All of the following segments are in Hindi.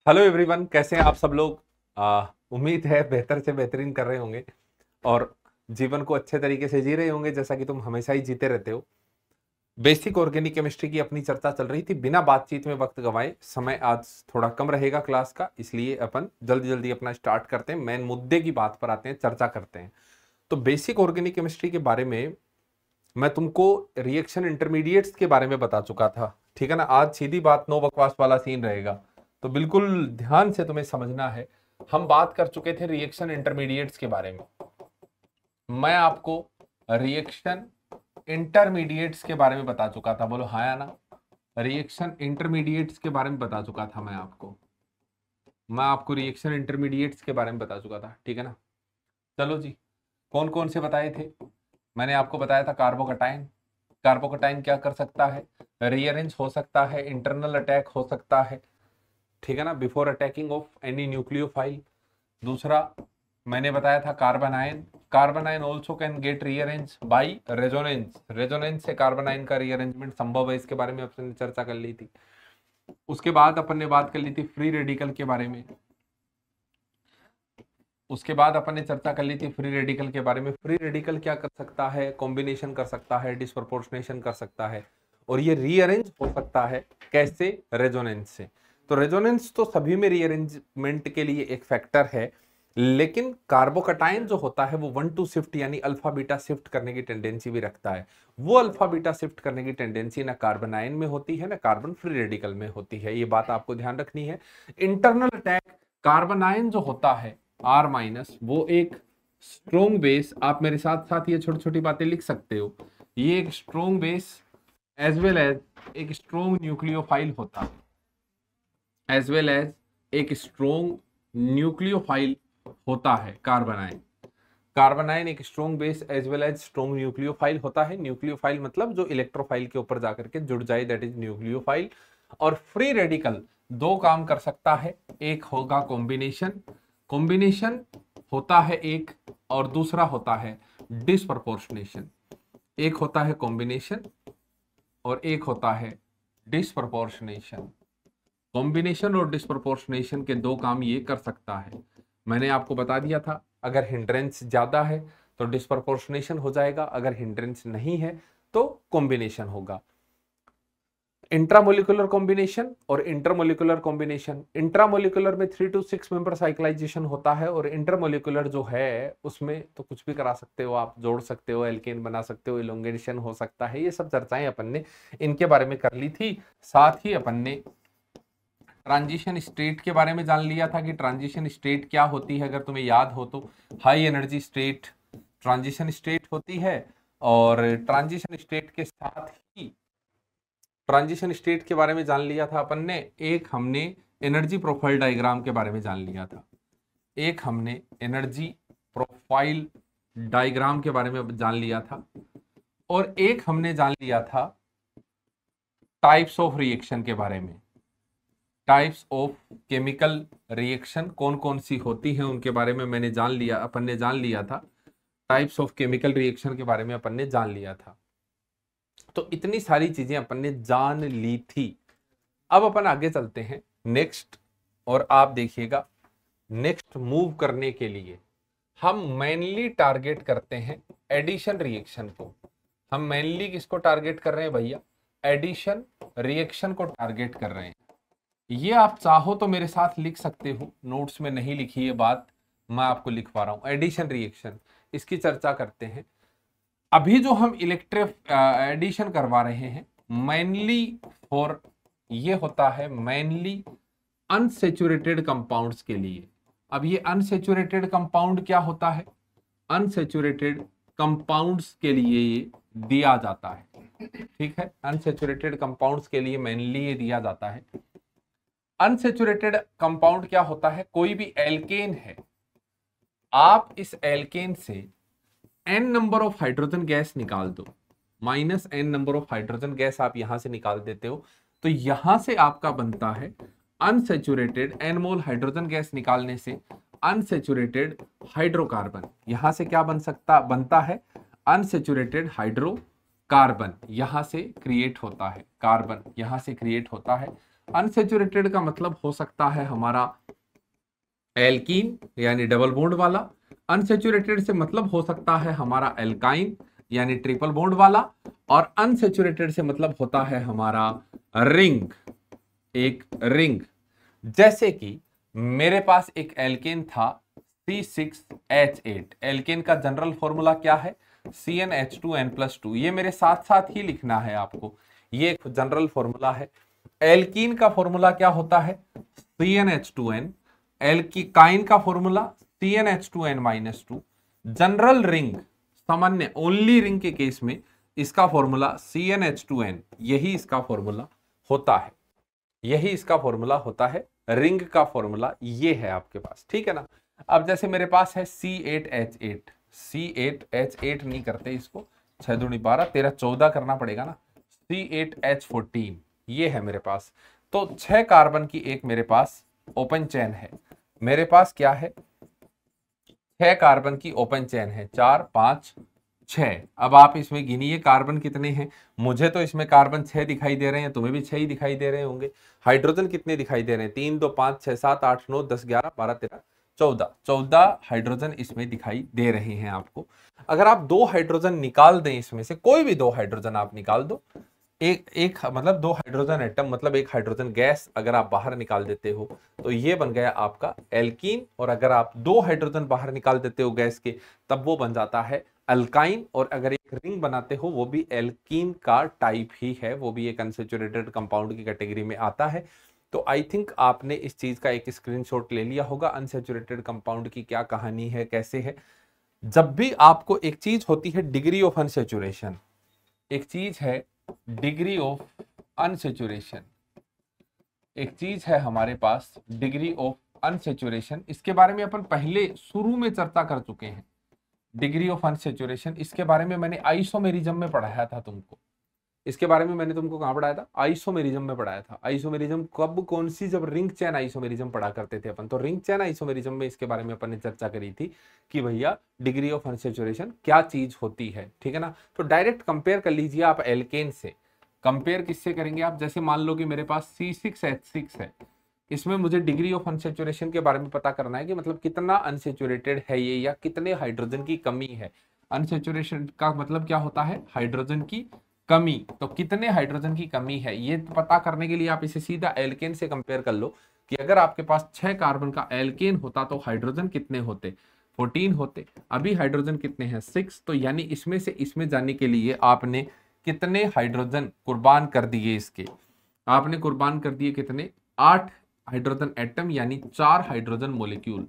हेलो एवरीवन, कैसे हैं आप सब लोग। उम्मीद है बेहतर से बेहतरीन कर रहे होंगे और जीवन को अच्छे तरीके से जी रहे होंगे, जैसा कि तुम हमेशा ही जीते रहते हो। बेसिक ऑर्गेनिक केमिस्ट्री की अपनी चर्चा चल रही थी। बिना बातचीत में वक्त गंवाए, समय आज थोड़ा कम रहेगा क्लास का, इसलिए अपन जल्दी जल्दी अपना स्टार्ट करते हैं। मेन मुद्दे की बात पर आते हैं, चर्चा करते हैं। तो बेसिक ऑर्गेनिक केमिस्ट्री के बारे में मैं तुमको रिएक्शन इंटरमीडिएट्स के बारे में बता चुका था, ठीक है ना। आज सीधी बात, नो बकवास वाला सीन रहेगा, तो बिल्कुल ध्यान से तुम्हें समझना है। हम बात कर चुके थे रिएक्शन इंटरमीडिएट्स के बारे में। मैं आपको रिएक्शन इंटरमीडिएट्स के बारे में बता चुका था, बोलो हाँ या ना। रिएक्शन इंटरमीडिएट्स के बारे में बता चुका था मैं आपको रिएक्शन इंटरमीडिएट्स के बारे में बता चुका था, ठीक है ना। चलो जी, कौन कौन से बताए थे। मैंने आपको बताया था कार्बोकटाइन। कार्बोकटाइन क्या कर सकता है, रीअरेंज हो सकता है, इंटरनल अटैक हो सकता है, ठीक है ना, before attacking of any nucleophile. दूसरा मैंने बताया था carbanion. Carbanion also can get rearrange by resonance. Resonance से कार्बनाइन का रीअरेंजमेंट संभव है, इसके बारे में अपन ने चर्चा कर ली थी। उसके बाद अपन ने बात कर ली थी फ्री रेडिकल के बारे में। उसके बाद अपन ने चर्चा कर ली थी फ्री रेडिकल के बारे में। फ्री रेडिकल क्या कर सकता है, कॉम्बिनेशन कर सकता है, डिसप्रपोर्शनेशन कर सकता है, और ये रीअरेंज हो सकता है। कैसे? रेजोनेंस से। तो रेजोनेंस तो सभी में रीअरेंजमेंट के लिए एक फैक्टर है, लेकिन कार्बोकटाइन जो होता है वो 1-2 शिफ्ट यानी अल्फा बीटा शिफ्ट करने की टेंडेंसी भी रखता है। वो अल्फा बीटा शिफ्ट करने की टेंडेंसी ना कार्बनाइन में होती है ना कार्बन फ्री रेडिकल में होती है, ये बात आपको ध्यान रखनी है। इंटरनल अटैक, कार्बनाइन जो होता है R माइनस, वो एक स्ट्रोंग बेस, आप मेरे साथ साथ ये छोटी छोटी बातें लिख सकते हो। ये एक strong base as well as एक स्ट्रोंग न्यूक्लियोफाइल होता है, एज वेल एज एक स्ट्रोंग न्यूक्लियोफाइल होता है कार्बनाइन। कार्बनाइन एक strong base as well as strong nucleophile होता है। न्यूक्लियोफाइल मतलब जो इलेक्ट्रोफाइल के ऊपर जाकर के जुड़ जाए, दैट इज न्यूक्लियोफाइल। और फ्री रेडिकल दो काम कर सकता है, एक होगा कॉम्बिनेशन। कॉम्बिनेशन होता है एक, और दूसरा होता है डिसप्रपोर्शनेशन। एक होता है कॉम्बिनेशन और एक होता है डिसप्रपोर्शनेशन। कॉम्बिनेशन और डिसप्रपोर्शनेशन के दो काम ये कर सकता है। मैंने आपको बता दिया था, अगर हिंड्रेंस ज्यादा है तो डिसप्रपोर्शनेशन हो जाएगा, अगर हिंड्रेंस नहीं है तो कॉम्बिनेशन होगा। इंट्रामोलिकुलर कॉम्बिनेशन और इंटरमोलिकुलर कॉम्बिनेशन। इंट्रामोलिकुलर में 3 to 6 मेंबर साइक्लाइजेशन होता है, और इंटरमोलिकुलर जो है उसमें तो कुछ भी करा सकते हो, आप जोड़ सकते हो, एल्केन बना सकते हो, इलोंगेशन हो सकता है। ये सब चर्चाएं अपन ने इनके बारे में कर ली थी। साथ ही अपन ने ट्रांजिशन स्टेट के बारे में जान लिया था कि ट्रांजिशन स्टेट क्या होती है। अगर तुम्हें याद हो तो high energy state transition state होती है, और ट्रांजिशन स्टेट के साथ ही ट्रांजिशन स्टेट के बारे में जान लिया था अपन ने। एक हमने एनर्जी प्रोफाइल डायग्राम के बारे में जान लिया था, एक हमने एनर्जी प्रोफाइल डायग्राम के बारे में जान लिया था, और एक हमने जान लिया था टाइप्स ऑफ रिएक्शन के बारे में। टाइप्स ऑफ केमिकल रिएक्शन कौन कौन सी होती हैं उनके बारे में मैंने जान लिया, अपन ने जान लिया था। टाइप्स ऑफ केमिकल रिएक्शन के बारे में अपन ने जान लिया था। तो इतनी सारी चीजें अपन ने जान ली थी। अब अपन आगे चलते हैं नेक्स्ट, और आप देखिएगा नेक्स्ट मूव करने के लिए हम मेनली टारगेट करते हैं एडिशन रिएक्शन को। हम मेनली किसको टारगेट कर रहे हैं भैया? एडिशन रिएक्शन को टारगेट कर रहे हैं। ये आप चाहो तो मेरे साथ लिख सकते हो, नोट्स में नहीं लिखी ये बात, मैं आपको लिखवा रहा हूं। एडिशन रिएक्शन, इसकी चर्चा करते हैं। अभी जो हम इलेक्ट्रिक एडिशन करवा रहे हैं मेनली फॉर, ये होता है मेनली अनसेचुरेटेड कंपाउंड्स के लिए। अब ये अनसेचुरेटेड कंपाउंड क्या होता है? अनसेचुरेटेड कंपाउंड्स के लिए ये दिया जाता है, ठीक है। अनसेचुरेटेड कंपाउंड्स के लिए मेनली ये दिया जाता है। अनसेचुरेटेड कंपाउंड क्या होता है? कोई भी एल्केन है, आप इस एल्केन से n number of hydrogen gas निकाल दो, -n number of hydrogen gas आप यहां से निकाल देते हो, तो यहां से आपका बनता है अनसेचुरेटेड n मोल हाइड्रोजन गैस निकालने से अनसेचुरेटेड हाइड्रोकार्बन। यहां से क्या बनता है? अनसेचुरेटेड हाइड्रोकार्बन यहां से क्रिएट होता है, कार्बन यहां से क्रिएट होता है। अनसेचुरेटेड का मतलब हो सकता है हमारा एल्कीन यानी डबल बॉन्ड वाला, अनसेचुरेटेड से मतलब हो सकता है हमारा एल्काइन यानी ट्रिपल बॉन्ड वाला, और अनसेचुरेटेड से मतलब होता है हमारा रिंग, एक रिंग। जैसे कि मेरे पास एक एल्केन था C6H8, एल्केन का जनरल फॉर्मूला क्या है CnH2n+2, ये मेरे साथ साथ ही लिखना है आपको, ये एक जनरल फॉर्मूला है। एल्कीन का फॉर्मूला क्या होता है CnH2n, एल्कीकाइन का फॉर्मूला CnH2n-2, जनरल रिंग सामान्य ओनली रिंग के केस में इसका फॉर्मूला CnH2n, यही इसका फॉर्मूला होता है, यही इसका फॉर्मूला होता है। रिंग का फॉर्मूला ये है आपके पास, ठीक है ना। अब जैसे मेरे पास है C8H8, C8H8 नहीं करते इसको, 6 दूनी 12, 13 14 करना पड़ेगा ना, C8H14 ये है मेरे पास। तो 6 कार्बन की एक मेरे पास ओपन चेन है, मेरे पास क्या है 6 कार्बन की ओपन चेन है, 4 5 6। अब आप इसमें गिनिए कार्बन कितने हैं, मुझे तो इसमें कार्बन 6 दिखाई दे रहे हैं, तुम्हें भी 6 ही दिखाई दे रहे होंगे। हाइड्रोजन कितने दिखाई दे रहे हैं, 3 2 5 6 7 8 9 10 11 12 13 14, 14 हाइड्रोजन इसमें दिखाई दे रहे हैं आपको। अगर आप 2 हाइड्रोजन निकाल दें, इसमें से कोई भी 2 हाइड्रोजन आप निकाल दो, एक मतलब 2 हाइड्रोजन एटम मतलब एक हाइड्रोजन गैस अगर आप बाहर निकाल देते हो तो ये बन गया आपका एल्कीन, और अगर आप 2 हाइड्रोजन बाहर निकाल देते हो गैस के तब वो बन जाता है अल्काइन, और अगर एक रिंग बनाते हो वो भी एल्कीन का टाइप ही है, वो भी एक अनसेचुरेटेड कंपाउंड की कैटेगरी में आता है। तो आई थिंक आपने इस चीज का एक स्क्रीनशॉट ले लिया होगा, अनसेचुरेटेड कंपाउंड की क्या कहानी है, कैसे है। जब भी आपको एक चीज होती है डिग्री ऑफ अनसेचुरेशन, एक चीज है डिग्री ऑफ अनसेचुरेशन, एक चीज है हमारे पास डिग्री ऑफ अनसेचुरेशन, इसके बारे में अपन पहले शुरू में चर्चा कर चुके हैं। डिग्री ऑफ अनसेचुरेशन इसके बारे में मैंने आइसोमेरिज्म में पढ़ाया था तुमको, इसके बारे में मैंने तुमको कहां पढ़ाया था, आइसोमेरिज्म में पढ़ाया था। आइसोमेरिज्म कब, कौन सी, जब रिंग चैन आइसोमेरिज्म पढ़ा करते थे अपन, तो रिंग चैन आइसोमेरिज्म में इसके बारे में अपन ने चर्चा करी थी कि भैया डिग्री ऑफ अनसेचुरेशन क्या चीज होती है, ठीक है ना। तो डायरेक्ट कंपेयर कर लीजिए आप एल्केन से, कंपेयर किससे करेंगे आप, जैसे मान लो कि मेरे पास C6H6 है, इसमें मुझे डिग्री ऑफ अनसेचुरेशन के बारे में पता करना है कि मतलब कितना अनसेचुरेटेड है ये, या कितने हाइड्रोजन की कमी है। अनसेचुरेशन का मतलब क्या होता है, हाइड्रोजन की कमी, तो कितने हाइड्रोजन की कमी है ये पता करने के लिए आप इसे सीधा एल्केन से कंपेयर कर लो कि अगर आपके पास 6 कार्बन का एल्केन होता तो हाइड्रोजन कितने होते, 14 होते। अभी हाइड्रोजन कितने हैं, 6, तो यानी इसमें से इसमें जाने के लिए आपने कितने हाइड्रोजन कुर्बान कर दिए, इसके आपने कुर्बान कर दिए कितने, 8 हाइड्रोजन एटम यानी 4 हाइड्रोजन मोलिक्यूल।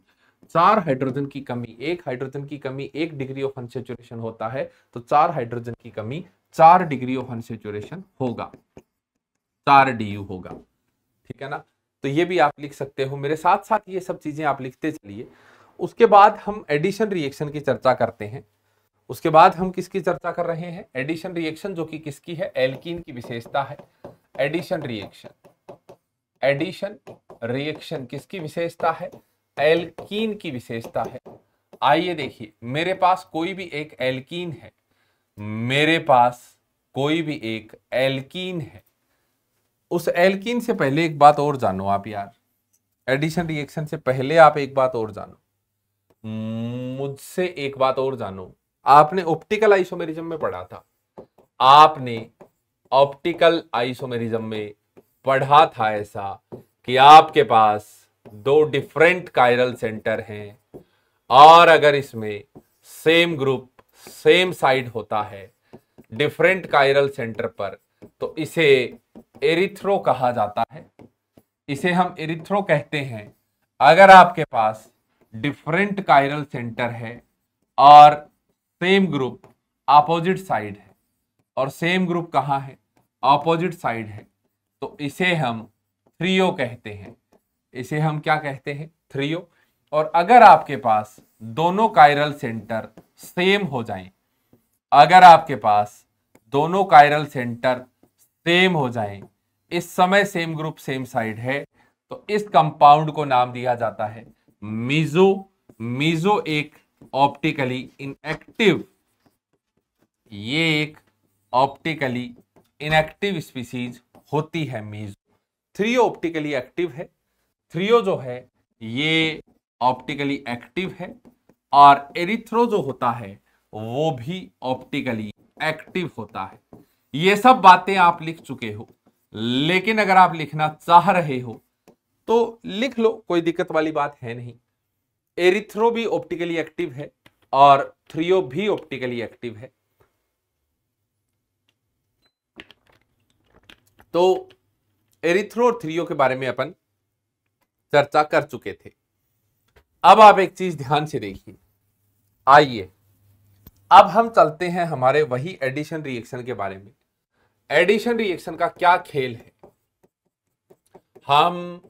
4 हाइड्रोजन की कमी, 1 हाइड्रोजन की कमी 1 डिग्री ऑफ अनसेचुरेशन होता है, तो 4 हाइड्रोजन की कमी 4 डिग्री ऑफ अनसेचुरेशन होगा, 4 DU होगा, ठीक है ना। तो ये भी आप लिख सकते हो, मेरे साथ साथ ये सब चीजें आप लिखते चलिए। उसके बाद हम एडिशन रिएक्शन की चर्चा करते हैं। उसके बाद हम किसकी चर्चा कर रहे हैं, एडिशन रिएक्शन, जो कि किसकी है, एल्कीन की विशेषता है। एडिशन रिएक्शन, एडिशन रिएक्शन किसकी विशेषता है, एल्कीन की विशेषता है। आइए देखिए, मेरे पास कोई भी एक एल्कीन है, मेरे पास कोई भी एक एल्कीन है, उस एल्कीन से पहले एक बात और जानो आप यार, एडिशन रिएक्शन से पहले आप एक बात और जानो, मुझसे एक बात और जानो। आपने ऑप्टिकल आइसोमेरिज्म में पढ़ा था, आपने ऑप्टिकल आइसोमेरिज्म में पढ़ा था ऐसा कि आपके पास 2 डिफरेंट कायरल सेंटर हैं, और अगर इसमें सेम ग्रुप सेम साइड होता है डिफरेंट कायरल सेंटर पर तो इसे एरिथ्रो कहा जाता है, इसे हम एरिथ्रो कहते हैं। अगर आपके पास डिफरेंट कायरल सेंटर है और सेम ग्रुप अपोजिट साइड है, और सेम ग्रुप कहाँ है, अपोजिट साइड है, तो इसे हम थ्रियो कहते हैं, इसे हम क्या कहते हैं, थ्रियो। और अगर आपके पास दोनों कायरल सेंटर सेम हो जाएं, अगर आपके पास दोनों कायरल सेंटर सेम हो जाएं, इस समय सेम ग्रुप सेम साइड है, तो इस कंपाउंड को नाम दिया जाता है मीजो। मीजो एक ऑप्टिकली इनएक्टिव, ये एक ऑप्टिकली इनएक्टिव स्पीसीज होती है मीजो। थ्रियो ऑप्टिकली एक्टिव है, थ्रियो जो है ये ऑप्टिकली एक्टिव है, और एरिथ्रो जो होता है वो भी ऑप्टिकली एक्टिव होता है। ये सब बातें आप लिख चुके हो, लेकिन अगर आप लिखना चाह रहे हो तो लिख लो, कोई दिक्कत वाली बात है नहीं। एरिथ्रो भी ऑप्टिकली एक्टिव है और थ्रियो भी ऑप्टिकली एक्टिव है। तो एरिथ्रो और थ्रियो के बारे में अपन चर्चा कर चुके थे। अब आप एक चीज ध्यान से देखिए, आइए अब हम चलते हैं हमारे वही एडिशन रिएक्शन के बारे में। एडिशन रिएक्शन का क्या खेल है, हम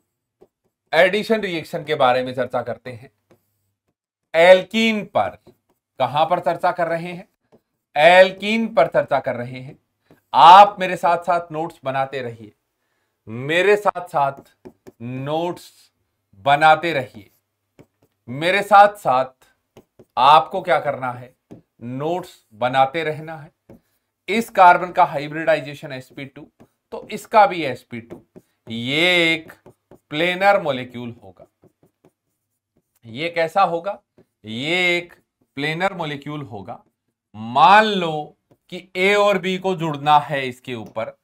एडिशन रिएक्शन के बारे में चर्चा करते हैं। एल्कीन पर, कहां पर चर्चा कर रहे हैं, एल्कीन पर चर्चा कर रहे हैं। आप मेरे साथ साथ नोट्स बनाते रहिए, मेरे साथ साथ नोट्स बनाते रहिए, मेरे साथ साथ आपको क्या करना है, नोट्स बनाते रहना है। इस कार्बन का हाइब्रिडाइजेशन sp2, तो इसका भी sp2, ये एक प्लेनर मॉलिक्यूल होगा। ये कैसा होगा, ये एक प्लेनर मॉलिक्यूल होगा। मान लो कि A और B को जुड़ना है इसके ऊपर,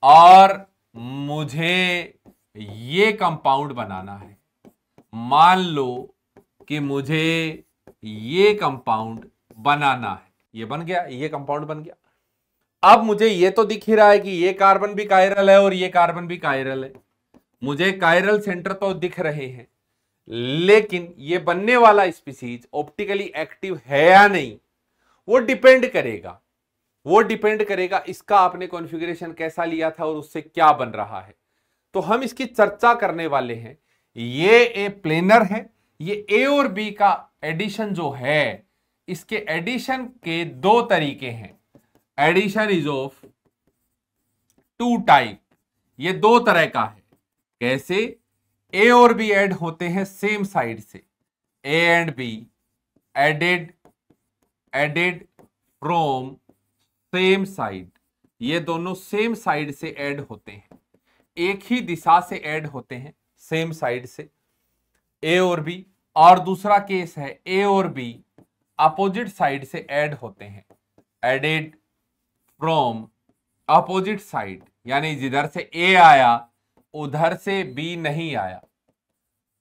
और मुझे ये कंपाउंड बनाना है। मान लो कि मुझे ये कंपाउंड बनाना है, ये बन गया, ये कंपाउंड बन गया। अब मुझे ये तो दिख ही रहा है कि ये कार्बन भी कायरल है और ये कार्बन भी कायरल है, मुझे कायरल सेंटर तो दिख रहे हैं, लेकिन ये बनने वाला स्पीसीज ऑप्टिकली एक्टिव है या नहीं, वो डिपेंड करेगा, वो डिपेंड करेगा इसका आपने कॉन्फ़िगरेशन कैसा लिया था और उससे क्या बन रहा है। तो हम इसकी चर्चा करने वाले हैं। ये ए प्लेनर है, ये ए और बी का एडिशन जो है, इसके एडिशन के दो तरीके हैं। Addition is of two type, ये दो तरह का है। कैसे, ए और बी ऐड होते हैं सेम साइड से, A and B added from same side, ये दोनों सेम साइड से ऐड होते हैं, एक ही दिशा से ऐड होते हैं सेम साइड से, ए और बी। और दूसरा केस है ए और बी अपोजिट साइड से ऐड होते हैं, एडेड फ्रॉम अपोजिट साइड, यानी जिधर से ए आया उधर से बी नहीं आया,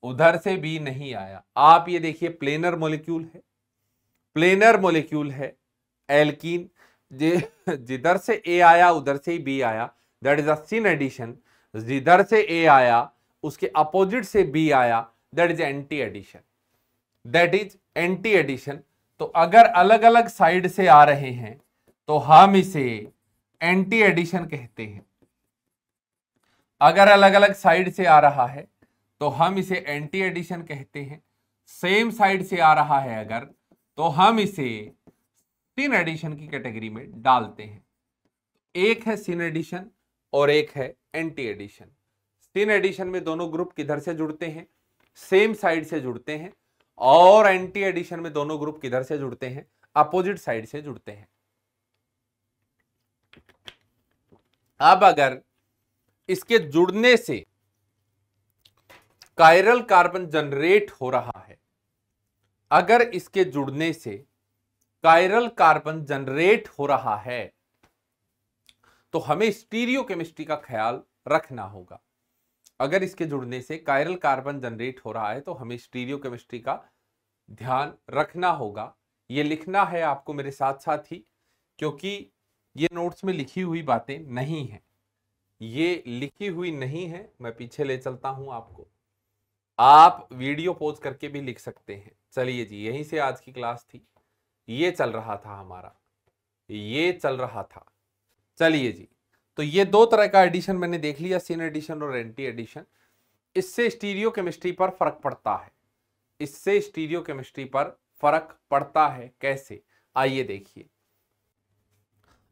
उधर से बी नहीं आया। आप ये देखिए प्लेनर मॉलिक्यूल है, प्लेनर मॉलिक्यूल है एल्कीन, जिधर से ए आया उधर से ही बी आया, that is a syn addition. जिधर से ए आया उसके अपोजिट से बी आया, that is anti addition, that is anti addition. तो अगर अलग अलग साइड से आ रहे हैं तो हम इसे एंटी एडिशन कहते हैं। अगर अलग अलग साइड से आ रहा है तो हम इसे एंटी एडिशन कहते हैं। सेम साइड से आ रहा है अगर, तो हम इसे सिन एडिशन की कैटेगरी में डालते हैं। एक है सिन एडिशन और एक है एंटी एडिशन। सिन एडिशन में दोनों ग्रुप किधर से जुड़ते हैं, सेम साइड से जुड़ते हैं, और एंटी एडिशन में दोनों ग्रुप किधर से जुड़ते हैं, अपोजिट साइड से जुड़ते हैं। अब अगर इसके जुड़ने से कायरल कार्बन जनरेट हो रहा है, अगर इसके जुड़ने से कायरल कार्बन जनरेट हो रहा है, तो हमें स्टीरियो केमिस्ट्री का ख्याल रखना होगा। अगर इसके जुड़ने से कायरल कार्बन जनरेट हो रहा है तो हमें स्टीरियो केमिस्ट्री का ध्यान रखना होगा। ये लिखना है आपको मेरे साथ साथ ही, क्योंकि ये नोट्स में लिखी हुई बातें नहीं है, ये लिखी हुई नहीं है। मैं पीछे ले चलता हूं आपको, आप वीडियो पॉज करके भी लिख सकते हैं। चलिए जी, यहीं से आज की क्लास थी, ये चल रहा था हमारा, ये चल रहा था। चलिए जी, तो ये दो तरह का एडिशन मैंने देख लिया, सिन एडिशन और एंटी एडिशन। इससे स्टीरियो केमिस्ट्री पर फर्क पड़ता है, इससे स्टीरियो केमिस्ट्री पर फर्क पड़ता है। कैसे, आइए देखिए।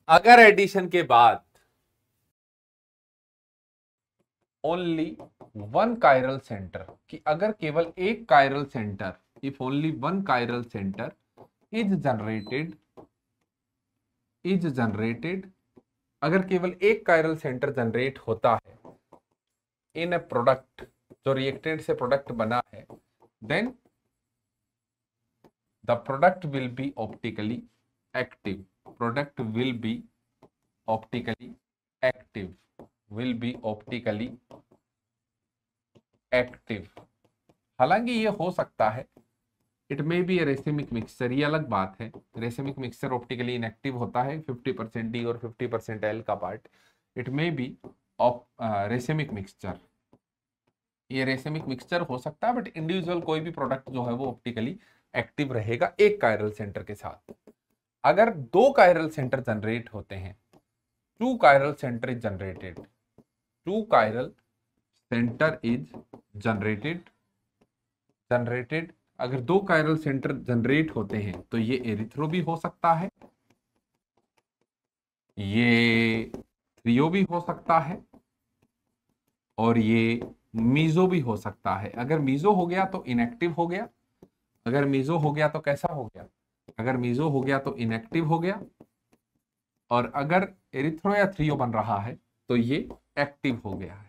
अगर एडिशन के बाद ओनली वन कायरल सेंटर, कि अगर केवल एक chiral centre, if only one chiral centre is generated, अगर केवल एक कायरल सेंटर जनरेट होता है इन ए प्रोडक्ट, जो रिएक्टेंट से प्रोडक्ट बना है, then the product will be optically active, product will be optically active, will be optically active. हालांकि ये हो सकता है, it may be a racemic mixture, ये अलग बात है। रेसिमिक मिक्सचर ऑप्टिकली इनएक्टिव होता है, 50% डी और 50% एल का part. It may B racemic mixture, ये रेसिमिक मिक्सचर हो सकता है, बट इंडिविजुअल कोई भी प्रोडक्ट जो है वो ऑप्टिकली एक्टिव रहेगा एक कायरल सेंटर के साथ। अगर 2 कायरल सेंटर जनरेट होते हैं, 2 chiral centre is generated, 2 chiral centre is generated, अगर 2 कायरल सेंटर जनरेट होते हैं तो ये एरिथ्रो भी हो सकता है, ये थ्रियो भी हो सकता है, और ये मीजो भी हो सकता है। अगर मीजो हो गया तो इनएक्टिव हो गया, अगर मीजो हो गया तो कैसा हो गया, अगर मीजो हो गया तो इनएक्टिव हो गया, और अगर एरिथ्रो या थ्रियो बन रहा है तो ये एक्टिव हो गया है।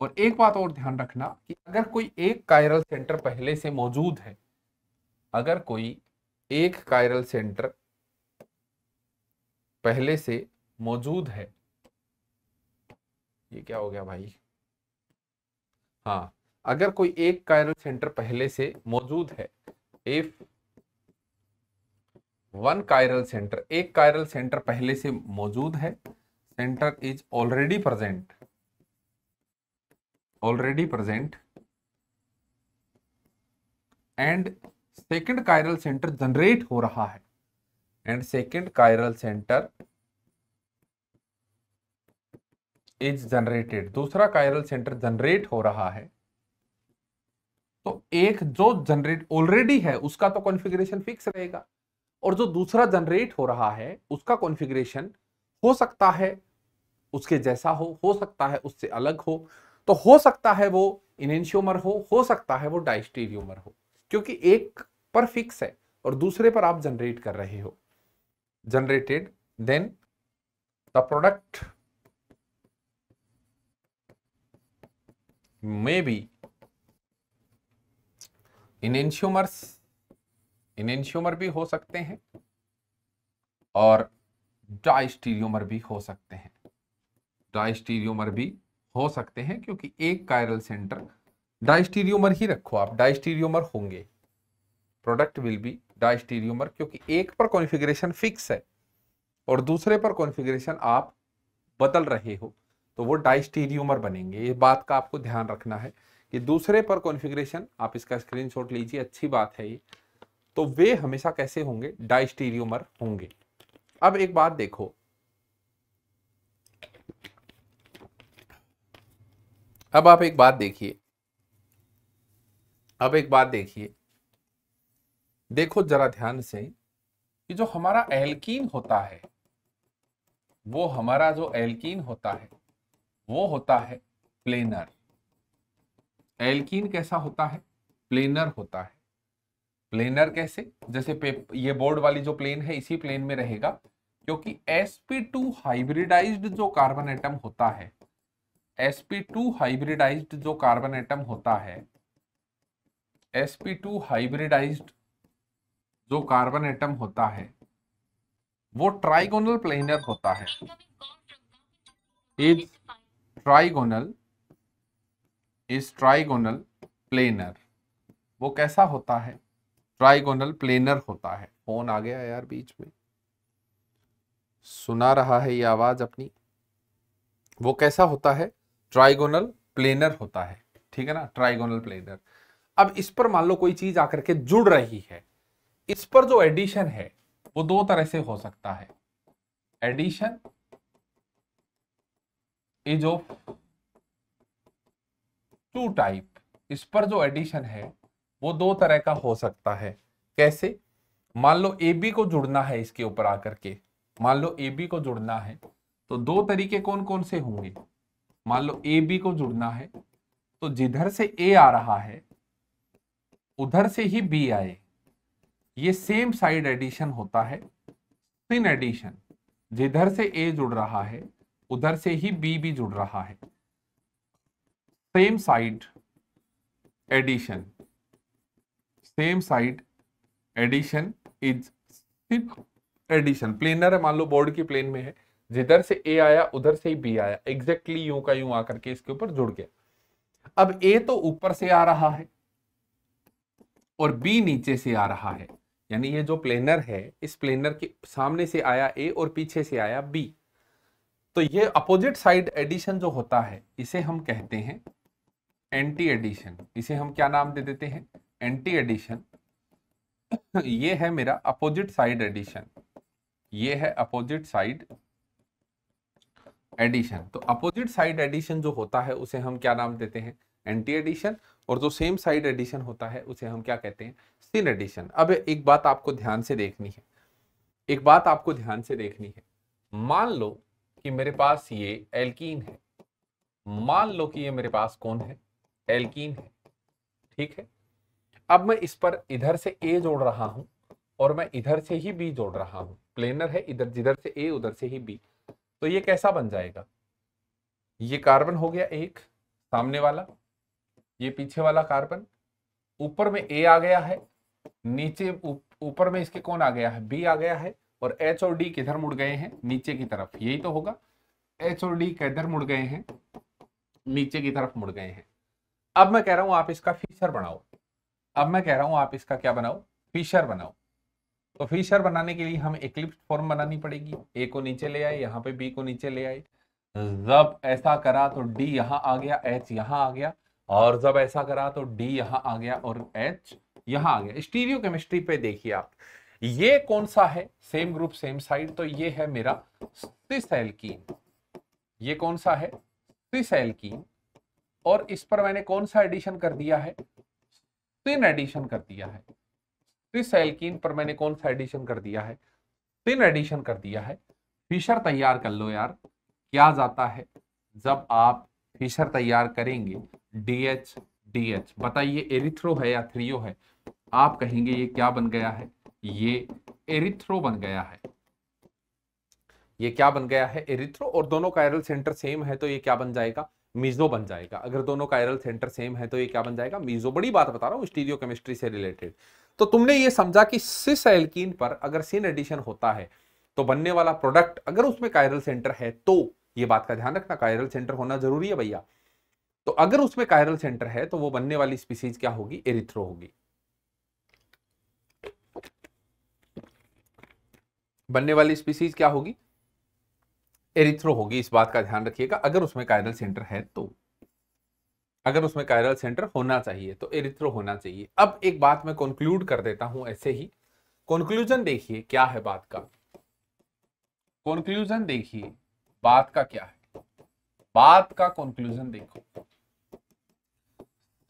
और एक बात और ध्यान रखना कि अगर कोई एक कायरल सेंटर पहले से मौजूद है, अगर कोई एक कायरल सेंटर पहले से मौजूद है, ये क्या हो गया भाई, हाँ, अगर कोई एक कायरल सेंटर पहले से मौजूद है, इफ वन कायरल सेंटर, एक कायरल सेंटर पहले से मौजूद है, centre is already present and second chiral centre generate हो रहा है, and second chiral centre is generated, दूसरा कायरल सेंटर जनरेट हो रहा है, तो एक जो जनरेट ऑलरेडी है उसका तो कॉन्फ़िगरेशन फिक्स रहेगा, और जो दूसरा जनरेट हो रहा है उसका कॉन्फ़िगरेशन हो सकता है उसके जैसा हो सकता है उससे अलग तो हो सकता है वो इनेंशियोमर हो सकता है वो डायस्टेरियोमर हो, क्योंकि एक पर फिक्स है और दूसरे पर आप जनरेट कर रहे हो। Generated, then the product may be enantiomer भी हो सकते हैं और डायस्टेरियोमर भी हो सकते हैं, डायस्टेरियोमर भी हो सकते हैं, क्योंकि एक कायरल सेंटर, डायस्टेरियोमर ही रखो आप, डायस्टेरियोमर होंगे, प्रोडक्ट विल बी डायस्टेरियोमर, क्योंकि एक पर कॉन्फ़िगरेशन फिक्स है और दूसरे पर कॉन्फ़िगरेशन आप बदल रहे हो, तो वो डायस्टेरियोमर बनेंगे। ये बात का आपको ध्यान रखना है कि दूसरे पर कॉन्फ़िगरेशन, आप इसका स्क्रीनशॉट लीजिए, अच्छी बात है ये, तो वे हमेशा कैसे होंगे, डायस्टेरियोमर होंगे। अब एक बात देखो, अब आप एक बात देखिए, देखो जरा ध्यान से कि जो हमारा एल्कीन होता है, वो हमारा जो एल्कीन होता है वो होता है प्लेनर। एल्कीन कैसा होता है, प्लेनर होता है। प्लेनर कैसे, जैसे ये बोर्ड वाली जो प्लेन है इसी प्लेन में रहेगा, क्योंकि sp2 हाइब्रिडाइज्ड जो कार्बन एटम होता है, sp2 हाइब्रिडाइज्ड जो कार्बन एटम होता है, sp2 हाइब्रिडाइज्ड जो कार्बन एटम होता है वो ट्राइगोनल प्लेनर होता है, इज ट्राइगोनल प्लेनर। वो कैसा होता है, ट्राइगोनल प्लेनर होता है। फोन आ गया यार बीच में, सुना रहा है ये आवाज अपनी। वो कैसा होता है, ट्राइगोनल प्लेनर होता है, ठीक है ना, ट्राइगोनल प्लेनर। अब इस पर मान लो कोई चीज आकर के जुड़ रही है, इस पर जो एडिशन है वो 2 तरह से हो सकता है। एडिशन इज ऑफ 2 टाइप, इस पर जो एडिशन है वो 2 तरह का हो सकता है। कैसे, मान लो AB को जुड़ना है इसके ऊपर आकर के, मान लो AB को जुड़ना है तो 2 तरीके कौन कौन से होंगे। मान लो AB को जुड़ना है तो जिधर से A आ रहा है उधर से ही B आए, ये सेम साइड एडिशन होता है। सिन एडिशन, जिधर से A जुड़ रहा है उधर से ही B भी जुड़ रहा है। Same side addition, same side addition is addition. Planar है, मान लो बोर्ड की प्लेन में है, जिधर से ए आया उधर से ही बी आया, एग्जैक्टली यूं का यूं आकर के इसके ऊपर जुड़ गया। अब ए तो ऊपर से आ रहा है और बी नीचे से आ रहा है, यानी ये जो प्लेनर है इस प्लेनर के सामने से आया ए और पीछे से आया बी। तो ये अपोजिट साइड एडिशन जो होता है इसे हम कहते हैं एंटी एडिशन। इसे हम क्या नाम दे देते हैं? Anti addition. ये है मेरा अपोजिट साइड एडिशन, ये है अपोजिट साइड एडिशन। तो अपोजिट साइड एडिशन जो होता है उसे हम क्या नाम देते हैं? Anti addition. और जो सेम साइड एडिशन होता है उसे हम क्या कहते हैं? Syn addition. अब एक बात आपको ध्यान से देखनी है, एक बात आपको ध्यान से देखनी है। मान लो कि मेरे पास ये एल्कीन है, मान लो कि ये मेरे पास कौन है? एल्कीन है, ठीक है। अब मैं इस पर इधर से ए जोड़ रहा हूं और मैं इधर से ही बी जोड़ रहा हूं। प्लेनर है, इधर जिधर से ए उधर से ही बी। तो ये कैसा बन जाएगा? ये कार्बन हो गया एक सामने वाला, ये पीछे वाला कार्बन, ऊपर में ए आ गया है, नीचे ऊपर में इसके कौन आ गया है? बी आ गया है। और एच और डी किधर मुड़ गए हैं? नीचे की तरफ। यही तो होगा, एच और डी किधर मुड़ गए हैं? नीचे की तरफ मुड़ गए हैं। अब मैं कह रहा हूं आप इसका फीचर बनाओ, अब मैं कह रहा हूं आप इसका क्या बनाओ? फीचर बनाओ। तो फीचर बनाने के लिए हमें इक्लिप्स फॉर्म बनानी पड़ेगी। ए को नीचे ले आए, यहाँ पे बी को नीचे ले आए। जब ऐसा करा तो डी यहां आ गया, एच यहां आ गया, और जब ऐसा करा तो डी यहां आ गया और एच यहां आ गया। स्टीरियो केमिस्ट्री पे देखिए आप, ये कौन सा है? Same group same side. तो ये है मेरा सिस एल्कीन। ये कौन सा है? Cis alkene. और इस पर मैंने कौन सा एडिशन कर दिया है? सिन एडिशन कर दिया है। सिस एल्कीन पर मैंने कौन सा एडिशन कर दिया है? सिन एडिशन कर दिया है। फिशर तैयार कर लो यार। क्या जाता है जब आप फिशर तैयार करेंगे? DH DH. बताइए एरिथ्रो है या थ्रियो है? आप कहेंगे ये क्या बन गया है? ये एरिथ्रो बन गया है। ये क्या बन गया है? एरिथ्रो। और दोनों कायरल सेंटर सेम है तो ये क्या बन जाएगा? मीजो बन जाएगा। अगर दोनों कायरल सेंटर सेम है तो ये क्या बन जाएगा? मीजो। बड़ी बात बता रहा हूं स्टीरियो केमिस्ट्री से रिलेटेड। तो तुमने ये समझा कि सिस एल्कीन पर अगर सिन एडिशन होता है तो बनने वाला प्रोडक्ट अगर उसमें कायरल सेंटर है, तो ये बात का ध्यान रखना, कायरल सेंटर होना जरूरी है भैया। तो अगर उसमें कायरल सेंटर है तो वो बनने वाली स्पीसीज क्या होगी? एरिथ्रो होगी। बनने वाली स्पीसीज क्या होगी? एरिथ्रो होगी। इस बात का ध्यान रखिएगा, अगर उसमें कायरल सेंटर है तो। अगर उसमें कायरल सेंटर होना चाहिए तो एरिथ्रो होना चाहिए। अब एक बात मैं कंक्लूड कर देता हूं ऐसे ही। कंक्लूजन देखिए क्या है बात का। कंक्लूजन देखिए बात का क्या है। बात का कंक्लूजन देखो।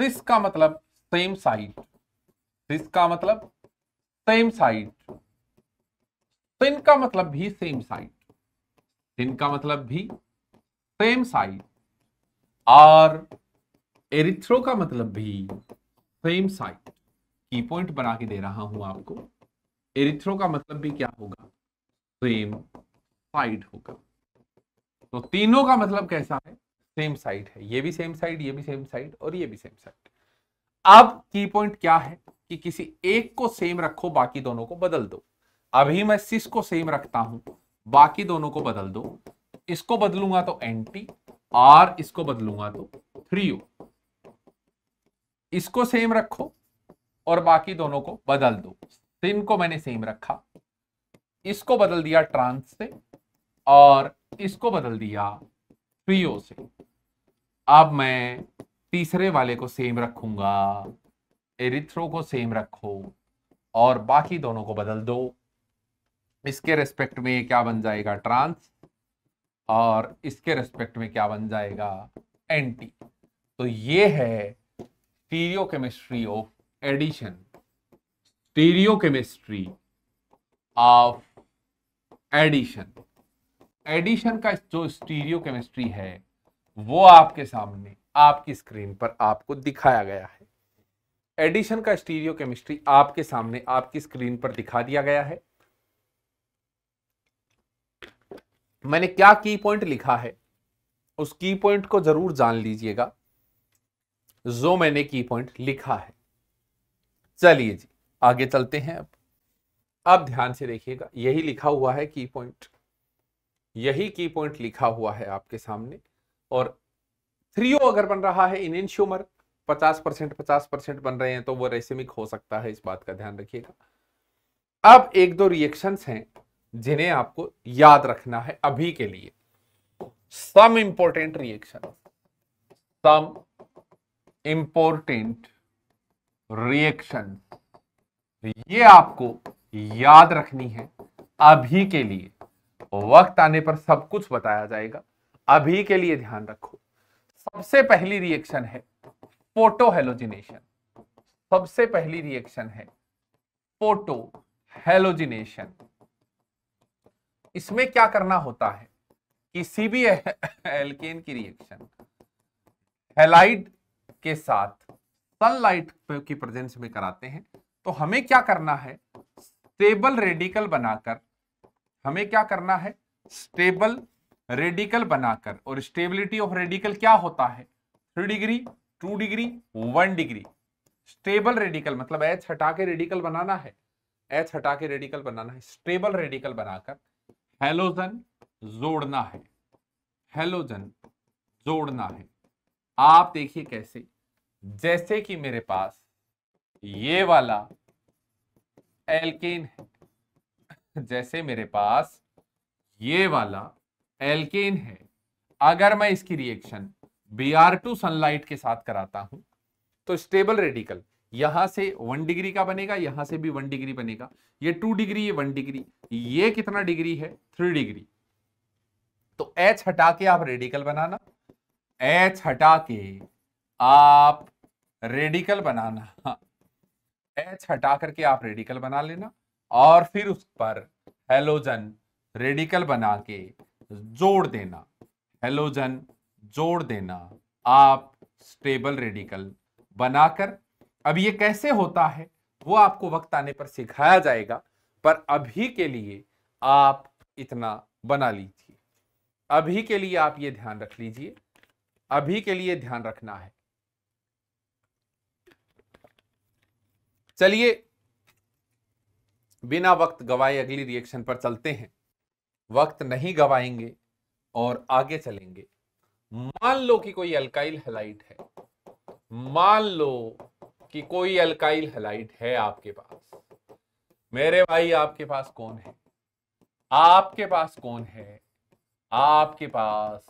सिस का मतलब सेम साइड, सिस का मतलब सेम साइड, सिन का मतलब भी सेम साइड, सिन का मतलब भी सेम साइड, और एरिथ्रो का मतलब भी सेम साइड। की पॉइंट बना के दे रहा हूं आपको। एरिथ्रो का मतलब भी क्या होगा? सेम साइड होगा। तो तीनों का मतलब कैसा है? सेम साइड है। ये भी सेम साइड, ये भी सेम साइड और ये भी सेम साइड। अब की पॉइंट क्या है कि किसी एक को सेम रखो, बाकी दोनों को बदल दो। अभी मैं सिस को सेम रखता हूं, बाकी दोनों को बदल दो। इसको बदलूंगा तो एंटी, और इसको बदलूंगा तो थ्रियो। इसको सेम रखो और बाकी दोनों को बदल दो। सिन को मैंने सेम रखा, इसको बदल दिया ट्रांस से, और इसको बदल दिया थ्रियो से। अब मैं तीसरे वाले को सेम रखूंगा, एरिथ्रो को सेम रखो और बाकी दोनों को बदल दो। इसके रेस्पेक्ट में ये क्या बन जाएगा? ट्रांस, और इसके रेस्पेक्ट में क्या बन जाएगा? एंटी। तो ये है stereochemistry of addition, stereochemistry of addition. Addition का जो स्टीरियो केमिस्ट्री है वो आपके सामने आपकी स्क्रीन पर आपको दिखाया गया है। एडिशन का स्टीरियो केमिस्ट्री आपके सामने आपकी स्क्रीन पर दिखा दिया गया है। मैंने क्या की पॉइंट लिखा है उस की पॉइंट को जरूर जान लीजिएगा। जो मैंने की पॉइंट लिखा है। चलिए जी आगे चलते हैं। अब ध्यान से देखिएगा, यही लिखा हुआ है की पॉइंट, यही की पॉइंट लिखा हुआ है आपके सामने। और 3O अगर बन रहा है इनेंशियोमर 50% बन रहे हैं तो वो रेसिमिक हो सकता है, इस बात का ध्यान रखिएगा। अब एक दो रिएक्शंस हैं जिन्हें आपको याद रखना है अभी के लिए। Some important reaction, some important reaction, ये आपको याद रखनी है अभी के लिए। वक्त आने पर सब कुछ बताया जाएगा, अभी के लिए ध्यान रखो। सबसे पहली रिएक्शन है फोटो हेलोजिनेशन। सबसे पहली रिएक्शन है फोटो हेलोजिनेशन। इसमें क्या करना होता है, किसी भी एल्केन की रिएक्शन हैलाइड के साथ सनलाइट की प्रेजेंस में कराते हैं तो हमें क्या करना है, स्टेबल रेडिकल बनाकर, हमें क्या करना है, स्टेबल रेडिकल बनाकर। और स्टेबिलिटी ऑफ रेडिकल क्या होता है, 3 degree, 2 degree, 1 degree. Stable radical मतलब एच हटा के रेडिकल बनाना है, एच हटा के रेडिकल बनाना है। स्टेबल रेडिकल बनाकर हेलोजन जोड़ना है, हेलोजन जोड़ना है। आप देखिए कैसे, जैसे कि मेरे पास ये वाला एल्केन है, जैसे मेरे पास ये वाला एल्केन है, अगर मैं इसकी रिएक्शन Br2 सनलाइट के साथ कराता हूं तो स्टेबल रेडिकल यहां से 1 डिग्री का बनेगा, यहां से भी 1 डिग्री बनेगा। ये 2 डिग्री, ये 1 डिग्री, ये कितना डिग्री है, 3 डिग्री। तो H हटा के आप रेडिकल बनाना, H हटा के आप रेडिकल बनाना, H हटा करके आप रेडिकल बना लेना और फिर उस पर हेलोजन रेडिकल बना के जोड़ देना, हेलोजन जोड़ देना, आप स्टेबल रेडिकल बनाकर। अब ये कैसे होता है वो आपको वक्त आने पर सिखाया जाएगा, पर अभी के लिए आप इतना बना लीजिए। अभी के लिए आप ये ध्यान रख लीजिए, अभी के लिए ध्यान रखना है। चलिए बिना वक्त गवाए अगली रिएक्शन पर चलते हैं। वक्त नहीं गवाएंगे और आगे चलेंगे। मान लो कि कोई अल्काइल हैलाइड है, मान लो कि कोई अल्काइल हैलाइड है आपके पास। मेरे भाई आपके पास कौन है, आपके पास कौन है, आपके पास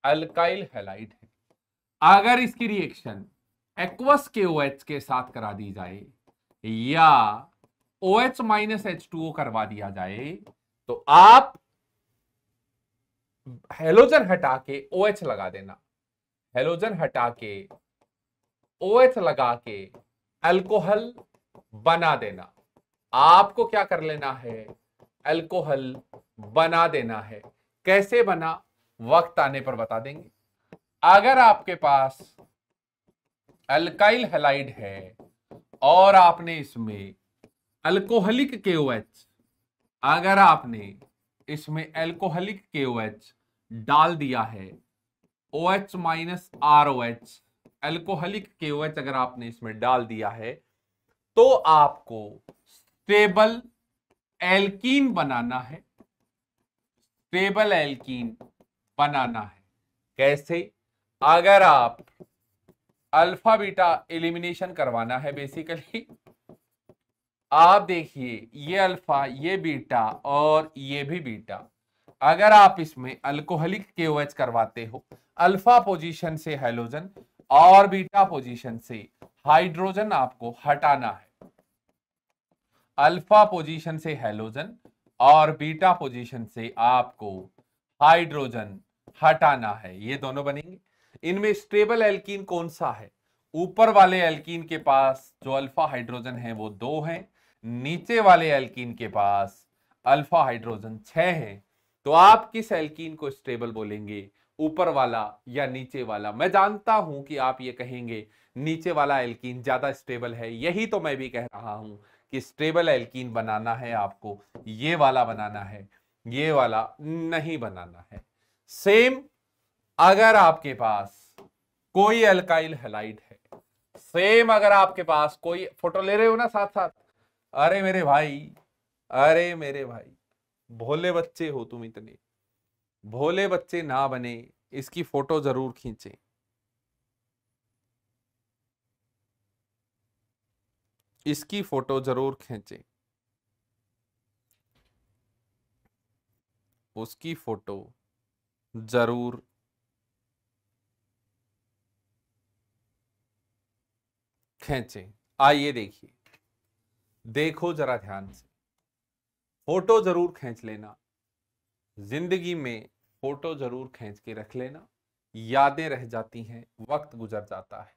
अल्काइल हैलाइड है। अगर इसकी रिएक्शन एक्वस KOH के साथ करा दी जाए या OH - H2O करवा दिया जाए तो आप हेलोजन हटा के OH लगा देना, हेलोजन हटा के OH लगा के अल्कोहल बना देना। आपको क्या कर लेना है, अल्कोहल बना देना है। कैसे बना वक्त आने पर बता देंगे। अगर आपके पास अल्काइल हैलाइड है और आपने इसमें अल्कोहलिक KOH, अगर आपने इसमें अल्कोहलिक KOH डाल दिया है, OH - ROH, अल्कोहलिक KOH अगर आपने इसमें डाल दिया है तो आपको स्टेबल एल्कीन बनाना है, स्टेबल एल्कीन बनाना है। कैसे, अगर आप अल्फा बीटा एलिमिनेशन करवाना है बेसिकली, आप देखिए ये अल्फा, ये बीटा और ये भी बीटा, अगर आप इसमें अल्कोहलिक KOH करवाते हो, अल्फा पोजीशन से हेलोजन और बीटा पोजीशन से हाइड्रोजन आपको हटाना है। अल्फा पोजीशन से हेलोजन और बीटा पोजीशन से आपको हाइड्रोजन हटाना है, ये दोनों बनेंगे। इनमें स्टेबल एल्कीन कौन सा है, ऊपर वाले एल्कीन के पास जो अल्फा हाइड्रोजन है वो 2 हैं, नीचे वाले एल्कीन के पास अल्फा हाइड्रोजन 6 हैं। तो आप किस एल्कीन को स्टेबल बोलेंगे, ऊपर वाला या नीचे वाला? मैं जानता हूं कि आप ये कहेंगे नीचे वाला एल्कीन ज्यादा स्टेबल है, यही तो मैं भी कह रहा हूं कि स्टेबल एल्कीन बनाना है आपको, ये वाला बनाना है, ये वाला नहीं बनाना है। सेम अगर आपके पास कोई अल्काइल हैलाइड है, सेम अगर आपके पास कोई फोटो ले रहे हो ना साथ साथ, अरे मेरे भाई, अरे मेरे भाई, भोले बच्चे हो तुम, इतने भोले बच्चे ना बने, इसकी फोटो जरूर खींचे। इसकी फोटो जरूर खींचे, उसकी फोटो जरूर खींचे। आइए देखिए, देखो जरा ध्यान से, फोटो जरूर खींच लेना, जिंदगी में फोटो जरूर खींच के रख लेना। यादें रह जाती हैं, वक्त गुजर जाता है,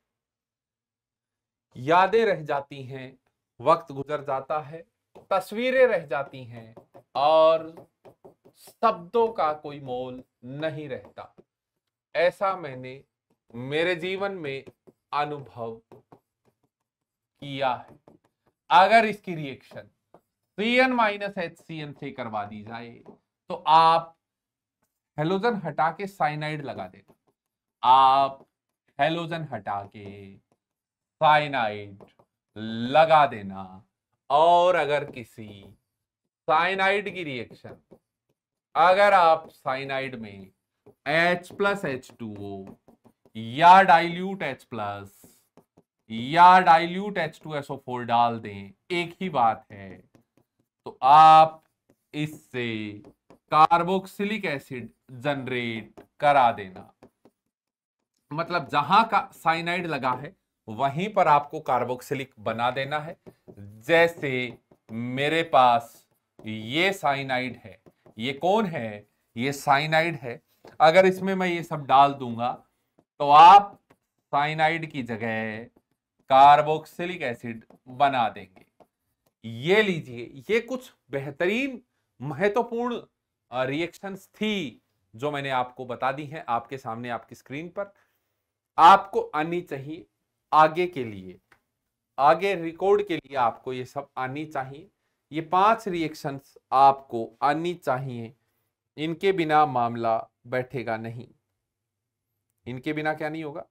यादें रह जाती हैं, वक्त गुजर जाता है, तस्वीरें रह जाती हैं और शब्दों का कोई मोल नहीं रहता। ऐसा मैंने मेरे जीवन में अनुभव किया है। अगर इसकी रिएक्शन CN-HCN से करवा दी जाए तो आप हेलोजन हटा के साइनाइड लगा देना, आप हेलोजन हटा के साइनाइड लगा देना। और अगर किसी साइनाइड की रिएक्शन, अगर आप साइनाइड में H+H2O या डाइल्यूट H+ या डाइल्यूट H2SO4 डाल दें, एक ही बात है, तो आप इससे कार्बोक्सिलिक एसिड जनरेट करा देना। मतलब जहां का साइनाइड लगा है वहीं पर आपको कार्बोक्सिलिक बना देना है। जैसे मेरे पास ये साइनाइड है, ये कौन है, ये साइनाइड है। अगर इसमें मैं ये सब डाल दूंगा तो आप साइनाइड की जगह कार्बोक्सिलिक एसिड बना देंगे। ये लीजिए, ये कुछ बेहतरीन महत्वपूर्ण रिएक्शंस थी जो मैंने आपको बता दी हैं, आपके सामने आपकी स्क्रीन पर। आपको आनी चाहिए आगे के लिए, आगे रिकॉर्ड के लिए आपको ये सब आनी चाहिए। ये 5 रिएक्शंस आपको आनी चाहिए, इनके बिना मामला बैठेगा नहीं। इनके बिना क्या नहीं होगा,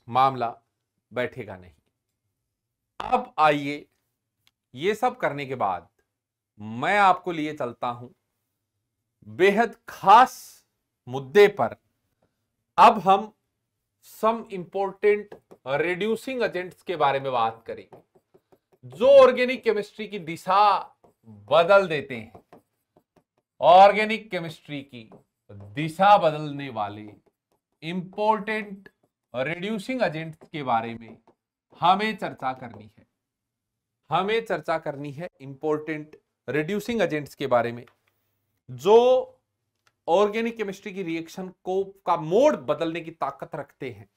मामला बैठेगा नहीं। अब आइए, ये सब करने के बाद मैं आपको लिए चलता हूं बेहद खास मुद्दे पर। अब हम सम इंपॉर्टेंट रिड्यूसिंग एजेंट्स के बारे में बात करेंगे जो ऑर्गेनिक केमिस्ट्री की दिशा बदल देते हैं। ऑर्गेनिक केमिस्ट्री की दिशा बदलने वाले इंपॉर्टेंट रिड्यूसिंग एजेंट्स के बारे में हमें चर्चा करनी है। हमें चर्चा करनी है इंपॉर्टेंट रिड्यूसिंग एजेंट्स के बारे में जो ऑर्गेनिक केमिस्ट्री की रिएक्शन को का मोड बदलने की ताकत रखते हैं।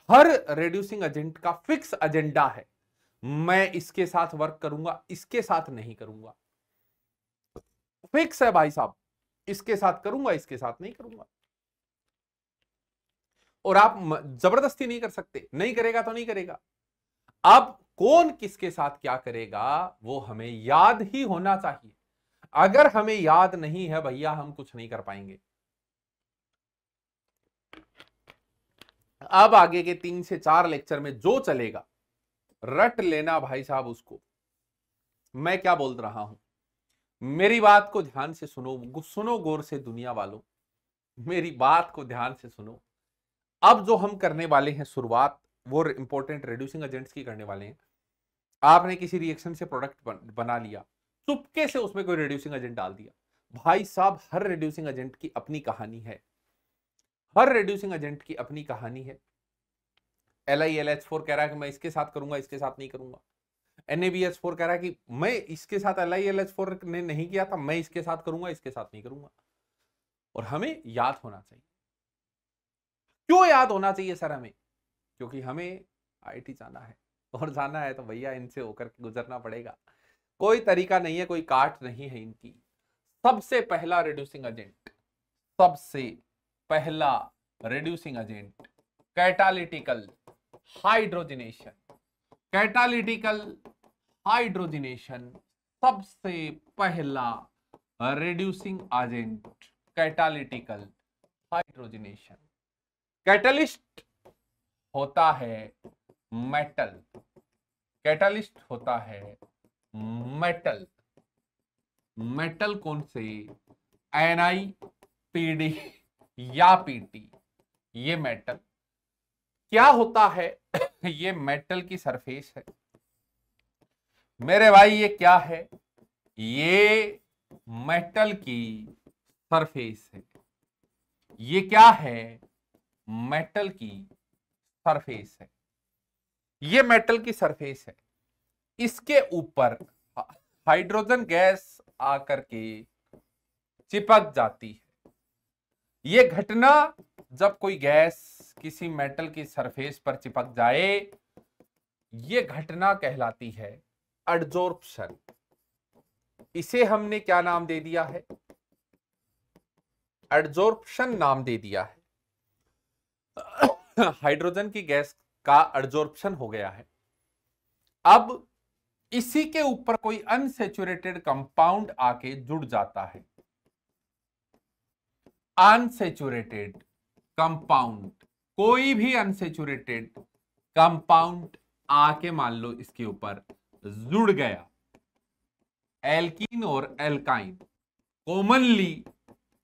हर रिड्यूसिंग एजेंट का फिक्स एजेंडा है, मैं इसके साथ वर्क करूंगा, इसके साथ नहीं करूंगा। फिक्स है भाई साहब, इसके साथ करूंगा, इसके साथ नहीं करूंगा। और आप जबरदस्ती नहीं कर सकते, नहीं करेगा तो नहीं करेगा। अब कौन किसके साथ क्या करेगा वो हमें याद ही होना चाहिए। अगर हमें याद नहीं है भैया, हम कुछ नहीं कर पाएंगे। अब आगे के 3 से 4 लेक्चर में जो चलेगा रट लेना भाई साहब उसको। मैं क्या बोल रहा हूं, मेरी बात को ध्यान से सुनो, सुनो गौर से दुनिया वालों, मेरी बात को ध्यान से सुनो। अब जो हम करने वाले हैं शुरुआत, वो इंपॉर्टेंट रिड्यूसिंग एजेंट्स की करने वाले हैं। आपने किसी रिएक्शन से प्रोडक्ट बना लिया, चुपके से उसमें कोई रिड्यूसिंग एजेंट डाल दिया। भाई साहब, हर रिड्यूसिंग एजेंट की अपनी कहानी है, हर रिड्यूसिंग एजेंट की अपनी कहानी है। LiLH4 कह रहा है कि मैं इसके साथ करूंगा, इसके साथ नहीं करूंगा। NaBH4 कह रहा है कि मैं इसके साथ LiLH4 ने नहीं किया था, मैं इसके साथ करूंगा, इसके साथ नहीं करूंगा। और हमें याद होना चाहिए। क्यों याद होना चाहिए सर हमें? क्योंकि हमें IIT जाना है, और जाना है तो भैया इनसे होकर गुजरना पड़ेगा। कोई तरीका नहीं है, कोई काट नहीं है इनकी। सबसे पहला रिड्यूसिंग एजेंट, सबसे पहला रिड्यूसिंग एजेंट कैटालिटिकल हाइड्रोजनेशन। कैटालिटिकल हाइड्रोजनेशन सबसे पहला रिड्यूसिंग एजेंट, कैटालिटिकल हाइड्रोजनेशन। कैटलिस्ट होता है मेटल, कैटालिस्ट होता है मेटल। मेटल कौन से? Ni, Pd या Pt। ये मेटल क्या होता है? ये मेटल की सरफेस है मेरे भाई। ये क्या है? ये मेटल की सरफेस है। ये क्या है? मेटल की सरफेस है। ये मेटल की सरफेस है। इसके ऊपर हाइड्रोजन गैस आकर के चिपक जाती है। ये घटना जब कोई गैस किसी मेटल की सरफेस पर चिपक जाए, ये घटना कहलाती है एडजॉर्प्शन। इसे हमने क्या नाम दे दिया है? एडजॉर्प्शन नाम दे दिया है। हाइड्रोजन की गैस का एडजॉर्प्शन हो गया है। अब इसी के ऊपर कोई अनसैचुरेटेड कंपाउंड आके जुड़ जाता है। अनसैचुरेटेड कंपाउंड, कोई भी अनसैचुरेटेड कंपाउंड आके मान लो इसके ऊपर जुड़ गया, एल्कीन और एल्काइन। कॉमनली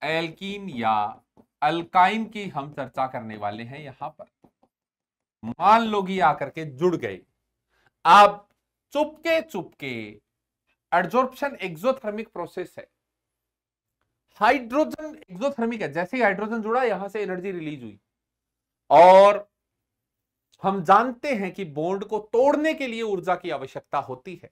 एल्कीन या अल्काइन की हम चर्चा करने वाले हैं यहां पर। मान लो कि आकर के जुड़ गए। अब Chupke Chupke, adsorption exothermic process है। हाइड्रोजन एक्सोथर्मिक है। जैसे ही हाइड्रोजन जुड़ा, यहां से एनर्जी रिलीज हुई। और हम जानते हैं कि बॉन्ड को तोड़ने के लिए ऊर्जा की आवश्यकता होती है।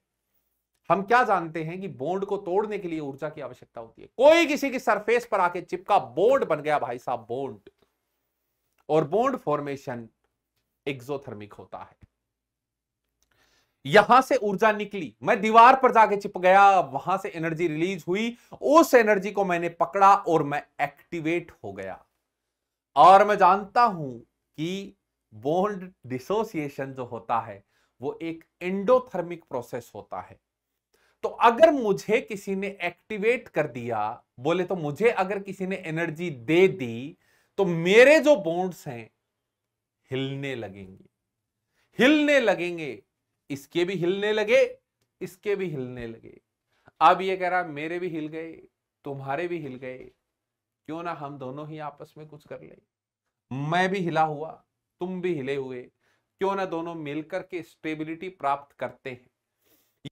हम क्या जानते हैं कि बॉन्ड को तोड़ने के लिए ऊर्जा की आवश्यकता होती है। कोई किसी की सरफेस पर आके चिपका, बॉन्ड बन गया भाई साहब, बॉन्ड। और बॉन्ड फॉर्मेशन एक्सोथर्मिक होता है। यहां से ऊर्जा निकली, मैं दीवार पर जाके चिपक गया, वहां से एनर्जी रिलीज हुई, उस एनर्जी को मैंने पकड़ा और मैं एक्टिवेट हो गया। और मैं जानता हूं कि बॉन्ड डिसोसिएशन जो होता है वो एक एंडोथर्मिक प्रोसेस होता है। तो अगर मुझे किसी ने एक्टिवेट कर दिया, बोले तो मुझे अगर किसी ने एनर्जी दे दी, तो मेरे जो बॉन्ड्स हैं हिलने लगेंगे, हिलने लगेंगे। इसके भी हिलने लगे, इसके भी हिलने लगे। अब ये कह रहा मेरे भी हिल गए, तुम्हारे भी हिल गए, क्यों ना हम दोनों ही आपस में कुछ कर ले। मैं भी हिला हुआ, तुम भी हिले हुए, क्यों ना दोनों मिलकर के स्टेबिलिटी प्राप्त करते हैं।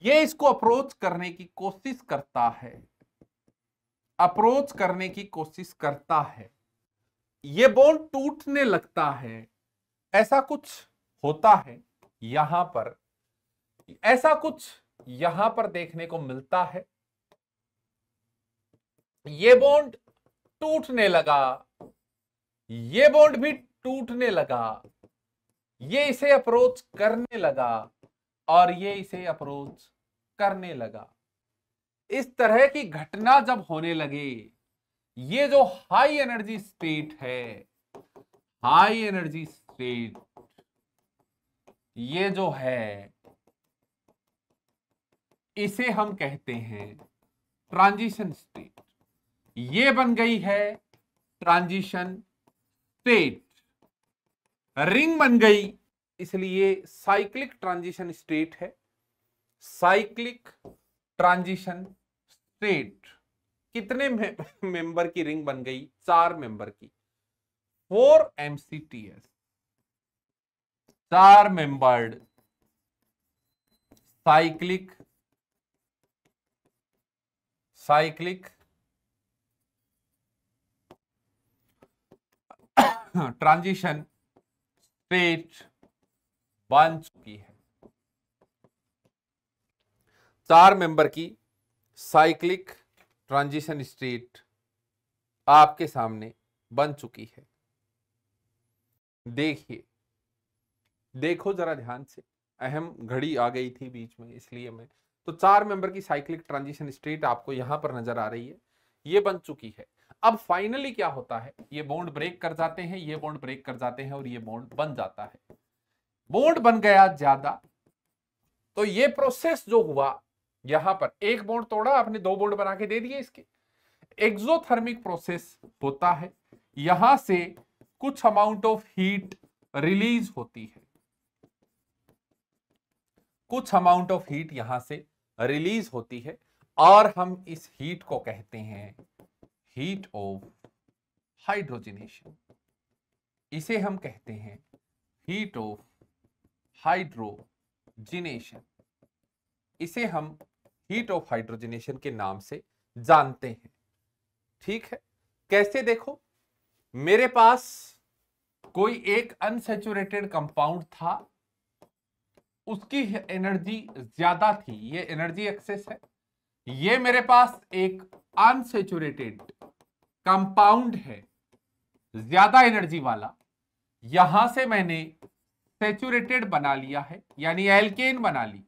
ये इसको अप्रोच करने की कोशिश करता है, अप्रोच करने की कोशिश करता है। ये बॉन्ड टूटने लगता है। ऐसा कुछ होता है यहां पर, ऐसा कुछ यहां पर देखने को मिलता है। ये बॉन्ड टूटने लगा, ये बॉन्ड भी टूटने लगा, ये इसे अप्रोच करने लगा और ये इसे अप्रोच करने लगा। इस तरह की घटना जब होने लगे, ये जो हाई एनर्जी स्टेट है, हाई एनर्जी स्टेट, ये जो है इसे हम कहते हैं ट्रांजिशन स्टेट। ये बन गई है ट्रांजिशन स्टेट, रिंग बन गई, इसलिए साइक्लिक ट्रांजिशन स्टेट है। Cyclic transition state. कितने मेंबर की रिंग बन गई? 4 मेंबर की, 4 MCTS, 4 membered cyclic transition state बन चुकी है। 4 मेंबर की साइक्लिक ट्रांजिशन स्टेट आपके सामने बन चुकी है। देखिए, देखो जरा ध्यान से, अहम घड़ी आ गई थी बीच में इसलिए मैं, तो 4 मेंबर की साइक्लिक ट्रांजिशन स्टेट आपको यहां पर नजर आ रही है, ये बन चुकी है। अब फाइनली क्या होता है, ये बॉन्ड ब्रेक कर जाते हैं, ये बॉन्ड ब्रेक कर जाते हैं और ये बॉन्ड बन जाता है। बॉन्ड बन गया ज्यादा, तो ये प्रोसेस जो हुआ, यहां पर एक बॉन्ड तोड़ा, आपने 2 बॉन्ड बना के दे दिए, इसके एक्सोथर्मिक प्रोसेस होता है। यहां से कुछ अमाउंट ऑफ हीट रिलीज होती है, कुछ अमाउंट ऑफ हीट यहां से रिलीज होती है और हम इस हीट को कहते हैं हीट ऑफ हाइड्रोजनेशन। इसे हम कहते हैं हीट ऑफ हाइड्रोजनेशन। इसे हम हीट ऑफ हाइड्रोजनेशन के नाम से जानते हैं। ठीक है, कैसे? देखो, मेरे पास कोई एक अनसैचुरेटेड कंपाउंड था, उसकी एनर्जी ज्यादा थी, ये एनर्जी एक्सेस है। ये मेरे पास एक अनसैचुरेटेड कंपाउंड है ज्यादा एनर्जी वाला, यहां से मैंने सैचुरेटेड बना लिया है, यानी एल्केन बना ली।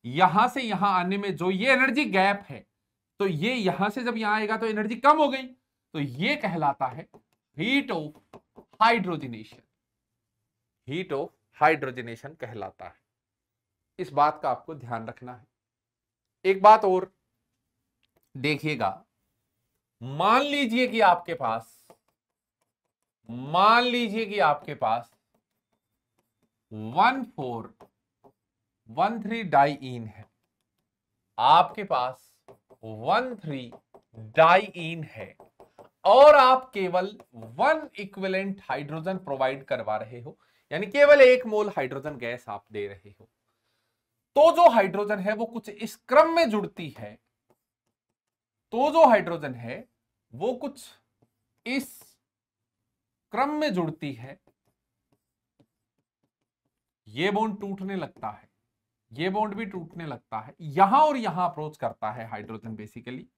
यहां से यहां आने में जो ये एनर्जी गैप है, तो ये यहां से जब यहां आएगा तो एनर्जी कम हो गई, तो ये कहलाता है heat of hydrogenation. Heat of hydrogenation कहलाता है। इस बात का आपको ध्यान रखना है। एक बात और देखिएगा, मान लीजिए कि आपके पास 1,4,1,3 डाइईन है, आपके पास 1,3 डाइईन है और आप केवल 1 इक्विवेलेंट हाइड्रोजन प्रोवाइड करवा रहे हो, यानी केवल 1 मोल हाइड्रोजन गैस आप दे रहे हो। तो जो हाइड्रोजन है वो कुछ इस क्रम में जुड़ती है, तो जो हाइड्रोजन है वो कुछ इस क्रम में जुड़ती है। ये बॉन्ड टूटने लगता है, ये बॉन्ड भी टूटने लगता है, यहां और यहां अप्रोच करता है हाइड्रोजन। बेसिकली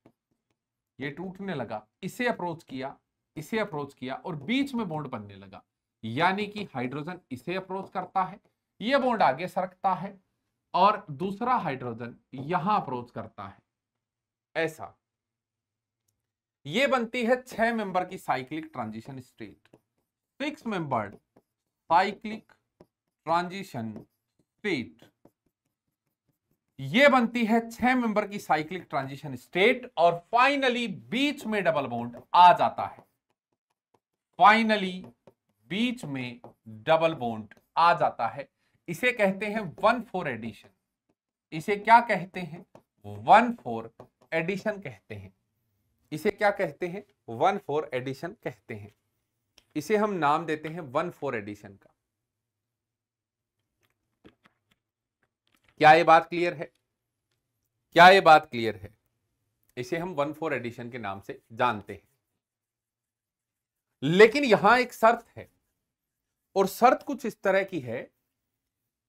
ये टूटने लगा, इसे अप्रोच किया, इसे अप्रोच किया और बीच में बॉन्ड बनने लगा, यानी कि हाइड्रोजन इसे अप्रोच करता है, ये बॉन्ड आगे सरकता है और दूसरा हाइड्रोजन यहां अप्रोच करता है। ऐसा ये बनती है 6 मेंबर की cyclic transition state. 6 membered cyclic transition state, ये बनती है 6 मेंबर की साइक्लिक ट्रांजिशन स्टेट और फाइनली बीच में डबल बॉन्ड आ जाता है। फाइनली बीच में डबल बॉन्ड आ जाता है। इसे कहते हैं 1,4 एडिशन। इसे क्या कहते हैं? 1,4 एडिशन कहते हैं। इसे क्या कहते हैं? 1,4 एडिशन कहते हैं। इसे हम नाम देते हैं 1,4 एडिशन का। क्या ये बात क्लियर है? क्या ये बात क्लियर है? इसे हम 1,4 एडिशन के नाम से जानते हैं। लेकिन यहां एक शर्त है, और शर्त कुछ इस तरह की है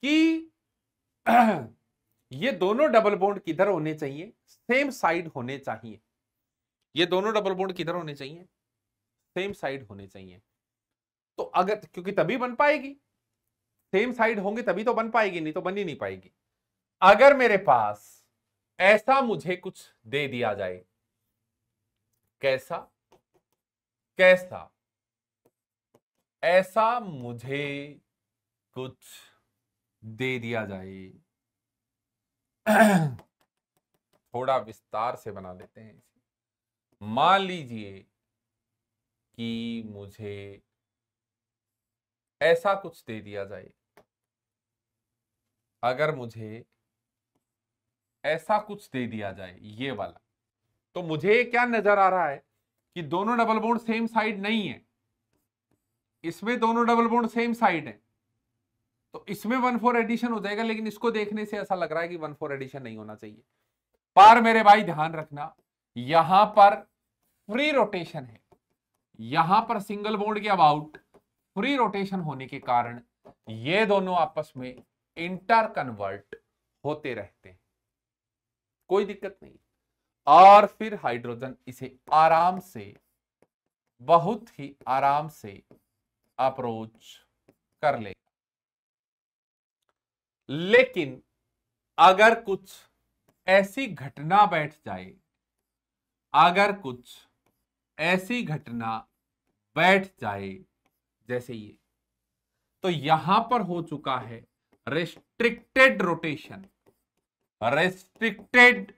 कि ये दोनों डबल बॉन्ड किधर होने चाहिए? सेम साइड होने चाहिए। ये दोनों डबल बॉन्ड किधर होने चाहिए? सेम साइड होने चाहिए। तो अगर, क्योंकि तभी बन पाएगी, सेम साइड होंगे तभी तो बन पाएगी, नहीं तो बन ही नहीं पाएगी। अगर मेरे पास ऐसा मुझे कुछ दे दिया जाए, कैसा? कैसा? ऐसा मुझे कुछ दे दिया जाए, थोड़ा विस्तार से बना लेते हैं इसे। मान लीजिए कि मुझे ऐसा कुछ दे दिया जाए, अगर मुझे ऐसा कुछ दे दिया जाए ये वाला, तो मुझे क्या नजर आ रहा है कि दोनों डबल बॉन्ड सेम साइड नहीं है। इसमें दोनों डबल बॉन्ड सेम साइड है, तो इसमें 1,4 एडिशन हो जाएगा, लेकिन इसको देखने से ऐसा लग रहा है कि 1,4 एडिशन नहीं होना चाहिए। पर मेरे भाई ध्यान रखना, यहां पर फ्री रोटेशन है, यहां पर सिंगल बॉन्ड के अबाउट फ्री रोटेशन होने के कारण ये दोनों आपस में इंटर कन्वर्ट होते रहते हैं, कोई दिक्कत नहीं। और फिर हाइड्रोजन इसे आराम से, बहुत ही आराम से अप्रोच कर लेगा। लेकिन अगर कुछ ऐसी घटना बैठ जाए, अगर कुछ ऐसी घटना बैठ जाए जैसे ये, तो यहां पर हो चुका है रेस्ट्रिक्टेड रोटेशन। रेस्ट्रिक्टेड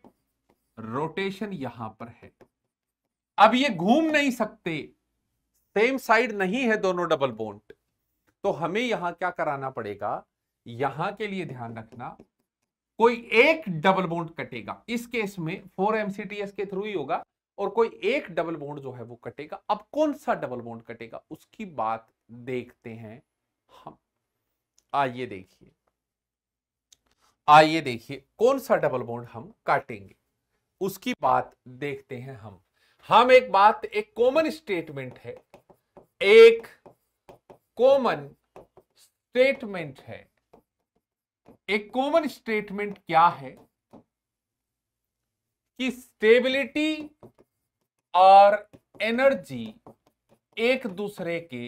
रोटेशन यहां पर है, अब ये घूम नहीं सकते, सेम साइड नहीं है दोनों डबल बॉन्ड, तो हमें यहां क्या कराना पड़ेगा? यहां के लिए ध्यान रखना, कोई एक डबल बॉन्ड कटेगा, इस केस में 4mCTS के थ्रू ही होगा, और कोई एक डबल बॉन्ड जो है वो कटेगा। अब कौन सा डबल बॉन्ड कटेगा उसकी बात देखते हैं हम। आइए देखिए, आइए देखिए कौन सा डबल बॉन्ड हम काटेंगे उसकी बात देखते हैं हम एक बात, एक कॉमन स्टेटमेंट है, एक कॉमन स्टेटमेंट है, एक कॉमन स्टेटमेंट क्या है कि स्टेबिलिटी और एनर्जी एक दूसरे के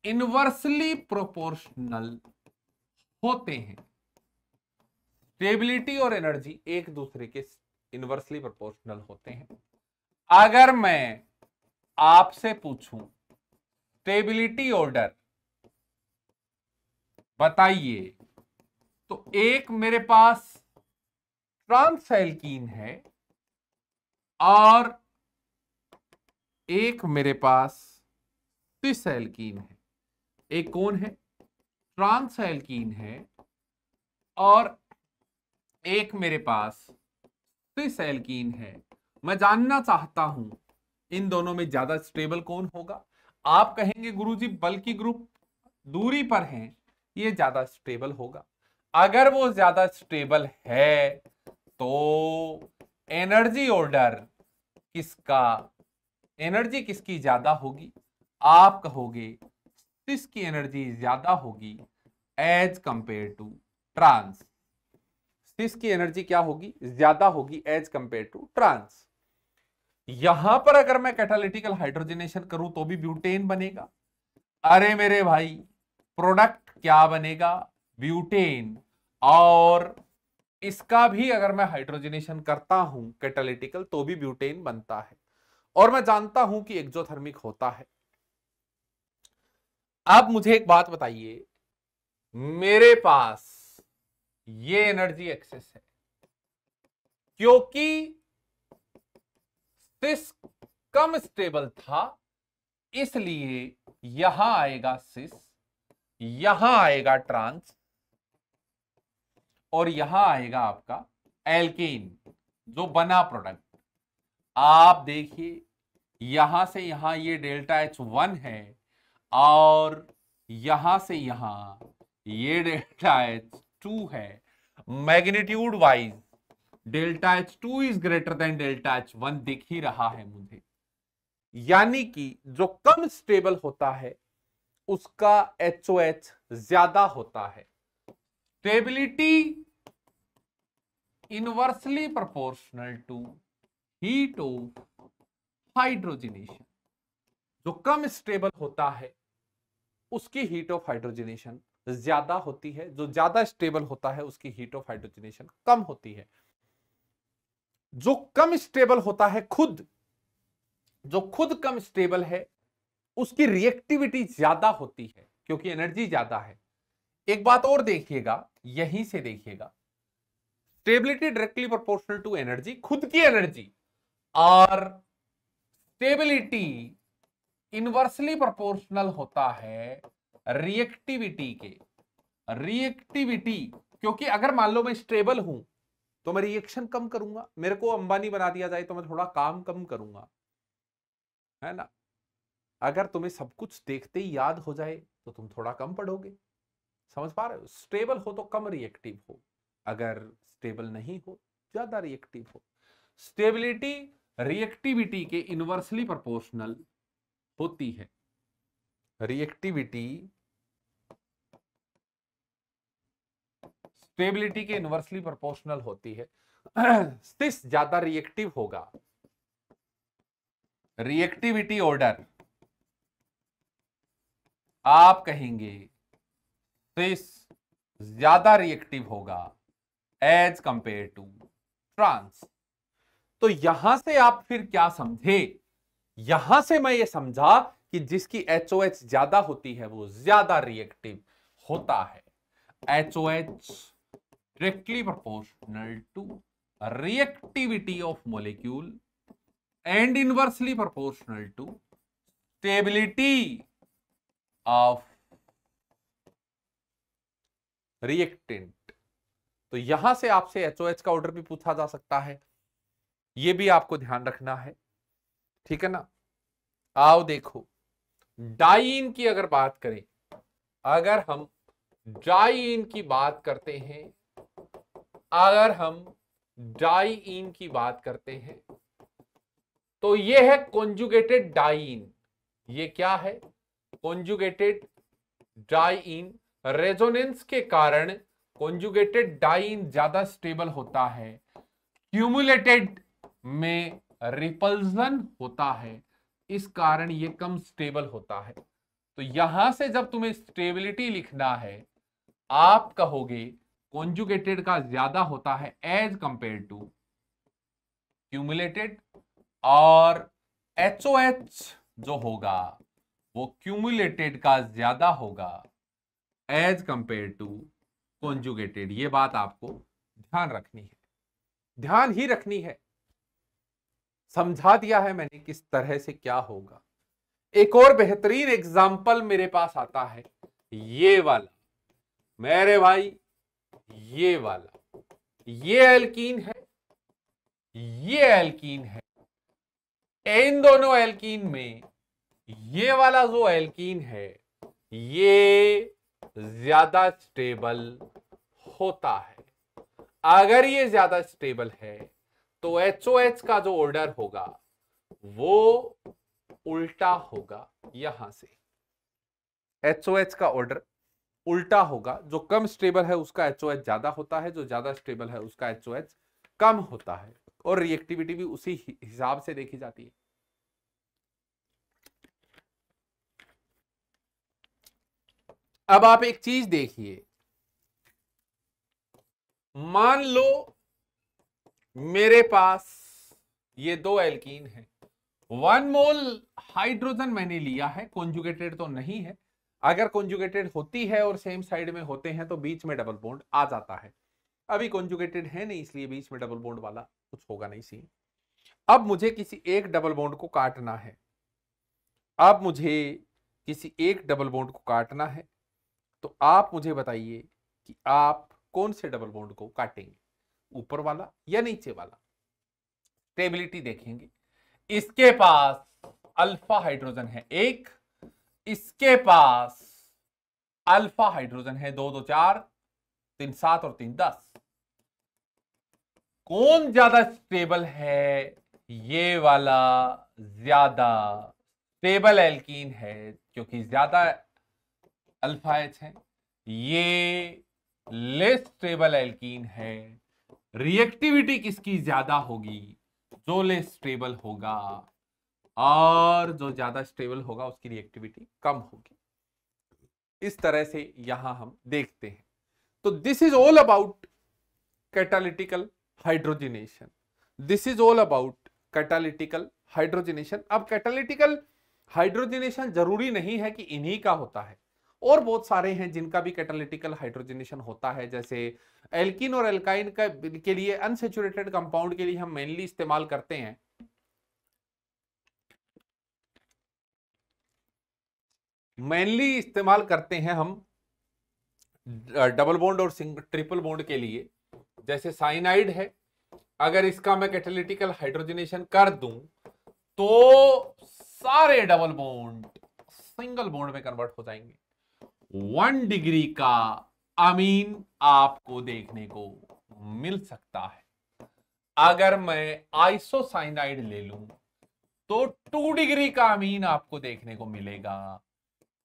इनवर्सली प्रोपोर्शनल होते हैं। स्टेबिलिटी और एनर्जी एक दूसरे के इनवर्सली प्रोपोर्शनल होते हैं। अगर मैं आपसे पूछूं स्टेबिलिटी ऑर्डर बताइए, तो एक मेरे पास ट्रांस एल्कीन है और एक मेरे पास सिस एल्कीन है। एक कौन है? ट्रांस एल्कीन है, और एक मेरे पास सिस एल्कीन है। मैं जानना चाहता हूं इन दोनों में ज्यादा स्टेबल कौन होगा। आप कहेंगे गुरुजी बल्कि ग्रुप दूरी पर हैं, ये ज्यादा स्टेबल होगा। अगर वो ज्यादा स्टेबल है तो एनर्जी ऑर्डर किसका, एनर्जी किसकी ज्यादा होगी? आप कहोगे सिस की एनर्जी ज्यादा होगी एज कंपेयर टू ट्रांस। सिस की एनर्जी क्या होगी? ज्यादा होगी एज कंपेयर टू ट्रांस। यहां पर अगर मैं कैटालिटिकल हाइड्रोजनेशन करूं तो भी ब्यूटेन बनेगा। अरे मेरे भाई, प्रोडक्ट क्या बनेगा? ब्यूटेन। और इसका भी अगर मैं हाइड्रोजनेशन करता हूं कैटालिटिकल तो भी ब्यूटेन बनता है। और मैं जानता हूं कि एक्सोथर्मिक होता है। अब मुझे एक बात बताइए, मेरे पास ये एनर्जी एक्सेस है क्योंकि सिस कम स्टेबल था, इसलिए यहां आएगा सिस, यहां आएगा ट्रांस, और यहां आएगा आपका एल्केन जो बना प्रोडक्ट। आप देखिए यहां से यहां ये डेल्टा H1 है, और यहां से यहां ये डेल्टा H2 है। Magnitude wise delta H2 is greater than delta H1 दिख ही रहा है मुझे। यानी कि जो कम स्टेबल होता है उसका HOH ज्यादा होता है। Stability inversely proportional to heat of hydrogenation. जो कम स्टेबल होता है उसकी हीट ऑफ हाइड्रोजनेशन ज्यादा होती है, जो ज्यादा स्टेबल होता है उसकी हीट ऑफ हाइड्रोजनेशन कम होती है। जो कम स्टेबल होता है खुद, जो खुद कम स्टेबल है उसकी रिएक्टिविटी ज्यादा होती है क्योंकि एनर्जी ज्यादा है। एक बात और देखिएगा, यहीं से देखिएगा, stability directly proportional to energy, खुद की एनर्जी, और स्टेबिलिटी इनवर्सली प्रोपोर्शनल होता है रिएक्टिविटी के। रिएक्टिविटी, क्योंकि अगर मान लो मैं स्टेबल हूं तो मैं रिएक्शन कम करूंगा। मेरे को अंबानी बना दिया जाए तो मैं थोड़ा काम कम करूंगा, है ना। अगर तुम्हें सब कुछ देखते ही याद हो जाए तो तुम थोड़ा कम पढ़ोगे। समझ पा रहे हो? स्टेबल हो तो कम रिएक्टिव हो, अगर स्टेबल नहीं हो ज्यादा रिएक्टिव हो। स्टेबिलिटी रिएक्टिविटी के इनवर्सली प्रोपोर्शनल होती है। रिएक्टिविटी स्टेबिलिटी के इनवर्सली प्रोपोर्शनल होती है। सिस ज्यादा रिएक्टिव होगा। रिएक्टिविटी ऑर्डर आप कहेंगे सिस ज्यादा रिएक्टिव होगा एज कंपेयर टू ट्रांस। तो यहां से आप फिर क्या समझे? यहां से मैं ये समझा कि जिसकी HOH ज्यादा होती है वो ज्यादा रिएक्टिव होता है। HOH directly proportional to reactivity of molecule and inversely proportional to stability of reactant. तो यहां से आपसे HOH का ऑर्डर भी पूछा जा सकता है, ये भी आपको ध्यान रखना है, ठीक है ना। आओ देखो, डाइईन की अगर बात करें, अगर हम डाइईन की बात करते हैं, अगर हम डाइईन की बात करते हैं, तो ये है कॉन्जुगेटेड डाइईन। ये क्या है? Conjugated diene. रेजोनेंस के कारण कॉन्जुगेटेड डाइईन ज्यादा स्टेबल होता है, क्यूमुलेटेड में रिपल्सन होता है, इस कारण ये कम स्टेबल होता है। तो यहां से जब तुम्हें स्टेबिलिटी लिखना है, आप कहोगे कॉन्जुगेटेड का ज्यादा होता है एज कंपेयर टू क्यूमुलेटेड, और HOH जो होगा वो क्यूमुलेटेड का ज्यादा होगा एज कंपेयर टू कॉन्जुगेटेड। ये बात आपको ध्यान रखनी है, ध्यान ही रखनी है। समझा दिया है मैंने किस तरह से क्या होगा। एक और बेहतरीन एग्जाम्पल मेरे पास आता है, ये वाला मेरे भाई, ये वाला, ये एल्कीन है, ये एल्कीन है। इन दोनों एल्कीन में ये वाला जो एल्कीन है ये ज्यादा स्टेबल होता है। अगर ये ज्यादा स्टेबल है तो HOH का जो ऑर्डर होगा वो उल्टा होगा। यहां से HOH का ऑर्डर उल्टा होगा, जो कम स्टेबल है उसका HOH ज्यादा होता है, जो ज्यादा स्टेबल है उसका HOH कम होता है, और रिएक्टिविटी भी उसी हिसाब से देखी जाती है। अब आप एक चीज देखिए, मान लो मेरे पास ये दो एल्कीन है, 1 मोल हाइड्रोजन मैंने लिया है, कॉन्जुगेटेड तो नहीं है। अगर कॉन्जुगेटेड होती है और सेम साइड में होते हैं तो बीच में डबल बॉन्ड आ जाता है। अभी कॉन्जुगेटेड है नहीं, इसलिए बीच में डबल बॉन्ड वाला कुछ होगा नहीं सीन। अब मुझे किसी एक डबल बॉन्ड को काटना है, अब मुझे किसी एक डबल बॉन्ड को काटना है, तो आप मुझे बताइए कि आप कौन से डबल बॉन्ड को काटेंगे, ऊपर वाला या नीचे वाला। स्टेबिलिटी देखेंगे, इसके पास अल्फा हाइड्रोजन है एक, इसके पास अल्फा हाइड्रोजन है 2 2 4 3 7 और 3 10। कौन ज्यादा स्टेबल है? ये वाला ज्यादा स्टेबल एल्कीन है, क्योंकि ज्यादा अल्फा एच है। ये लेस स्टेबल एल्कीन है। रिएक्टिविटी किसकी ज्यादा होगी? जो लेस स्टेबल होगा, और जो ज्यादा स्टेबल होगा उसकी रिएक्टिविटी कम होगी। इस तरह से यहां हम देखते हैं। तो this is all about catalytical hydrogenation. This is all about catalytical hydrogenation. अब कैटालिटिकल हाइड्रोजनेशन जरूरी नहीं है कि इन्हीं का होता है, और बहुत सारे हैं जिनका भी कैटालिटिकल हाइड्रोजनेशन होता है। जैसे एल्कीन और एल्काइन का के लिए अनसैचुरेटेड कंपाउंड के लिए हम मेनली इस्तेमाल करते हैं हम डबल बॉन्ड और ट्रिपल बॉन्ड के लिए। जैसे साइनाइड है, अगर इसका मैं कैटालिटिकल हाइड्रोजनेशन कर दूं तो सारे डबल बॉन्ड सिंगल बॉन्ड में कन्वर्ट हो जाएंगे। 1 डिग्री का अमीन आपको देखने को मिल सकता है। अगर मैं आइसोसाइनाइड ले लूं तो 2 डिग्री का अमीन आपको देखने को मिलेगा।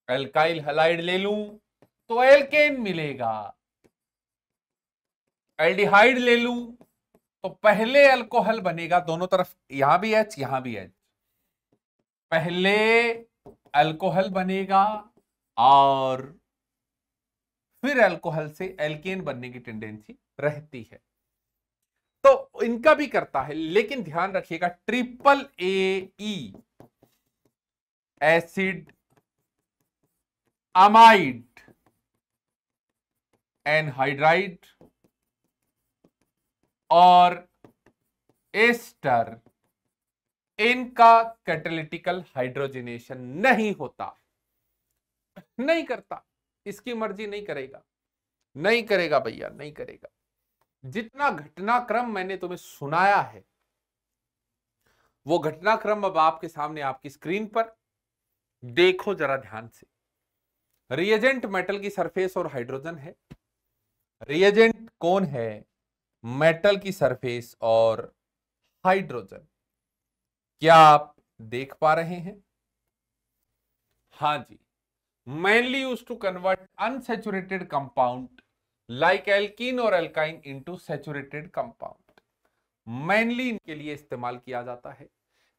एल्काइल हैलाइड ले लूं तो एल्केन मिलेगा। एल्डिहाइड ले लूं तो पहले अल्कोहल बनेगा, दोनों तरफ, यहां भी H यहां भी H, पहले अल्कोहल बनेगा और फिर अल्कोहल से एल्केन बनने की टेंडेंसी रहती है। तो इनका भी करता है, लेकिन ध्यान रखिएगा triple AE acid amide anhydride और एस्टर, इनका कैटालिटिकल हाइड्रोजनेशन नहीं होता, नहीं करता, इसकी मर्जी नहीं करेगा। नहीं करेगा भैया, नहीं करेगा। जितना घटनाक्रम मैंने तुम्हें सुनाया है वो घटनाक्रम अब आपके सामने आपकी स्क्रीन पर देखो जरा ध्यान से। रिएजेंट मेटल की सरफेस और हाइड्रोजन है। रिएजेंट कौन है? मेटल की सरफेस और हाइड्रोजन। क्या आप देख पा रहे हैं? हाँ जी। mainly used to convert unsaturated compound like alkene और alkyne into saturated compound। mainly इनके लिए इस्तेमाल किया जाता है।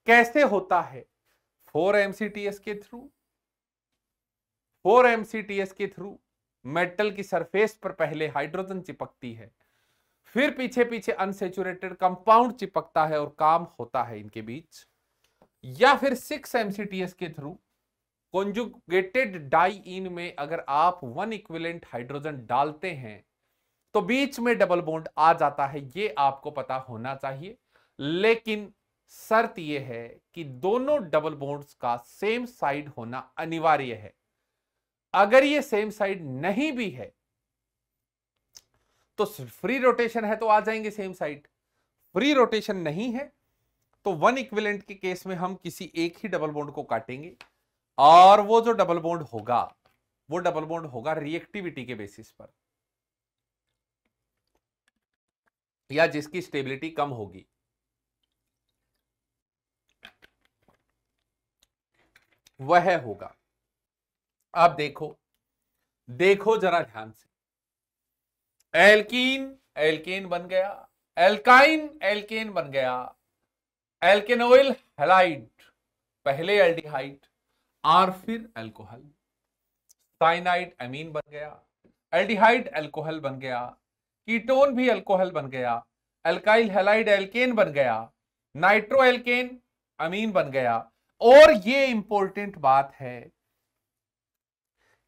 कैसे होता है? 4-MCTS के थ्रू। 4-MCTS के थ्रू मेटल की सरफेस पर पहले हाइड्रोजन चिपकती है, फिर पीछे पीछे अनसेचुरेटेड कंपाउंड चिपकता है और काम होता है इनके बीच। या फिर 6-MCTS के थ्रू कॉन्जुगेटेड डाइईन में अगर आप 1 इक्विवेलेंट हाइड्रोजन डालते हैं तो बीच में डबल बॉन्ड आ जाता है। ये आपको पता होना चाहिए, लेकिन शर्त यह है कि दोनों डबल बॉन्ड्स का सेम साइड होना अनिवार्य है। अगर ये सेम साइड नहीं भी है तो फ्री रोटेशन है तो आ जाएंगे सेम साइड। फ्री रोटेशन नहीं है तो 1 इक्विवेलेंट के केस में हम किसी एक ही डबल बॉन्ड को काटेंगे और वो जो डबल बॉन्ड होगा वो डबल बॉन्ड होगा रिएक्टिविटी के बेसिस पर, या जिसकी स्टेबिलिटी कम होगी। वह होगा। अब देखो जरा ध्यान से। एल्कीन एल्केन बन गया, एल्काइन एल्केन बन गया, एल्केनोइल हैलाइड पहले एल्डिहाइड और फिर अल्कोहल, साइनाइड अमीन बन गया, एल्डिहाइड अल्कोहल बन गया, कीटोन भी अल्कोहल बन गया, अल्काइल हैलाइड एल्केन बन गया, नाइट्रो एल्केन अमीन बन गया। और ये इंपॉर्टेंट बात है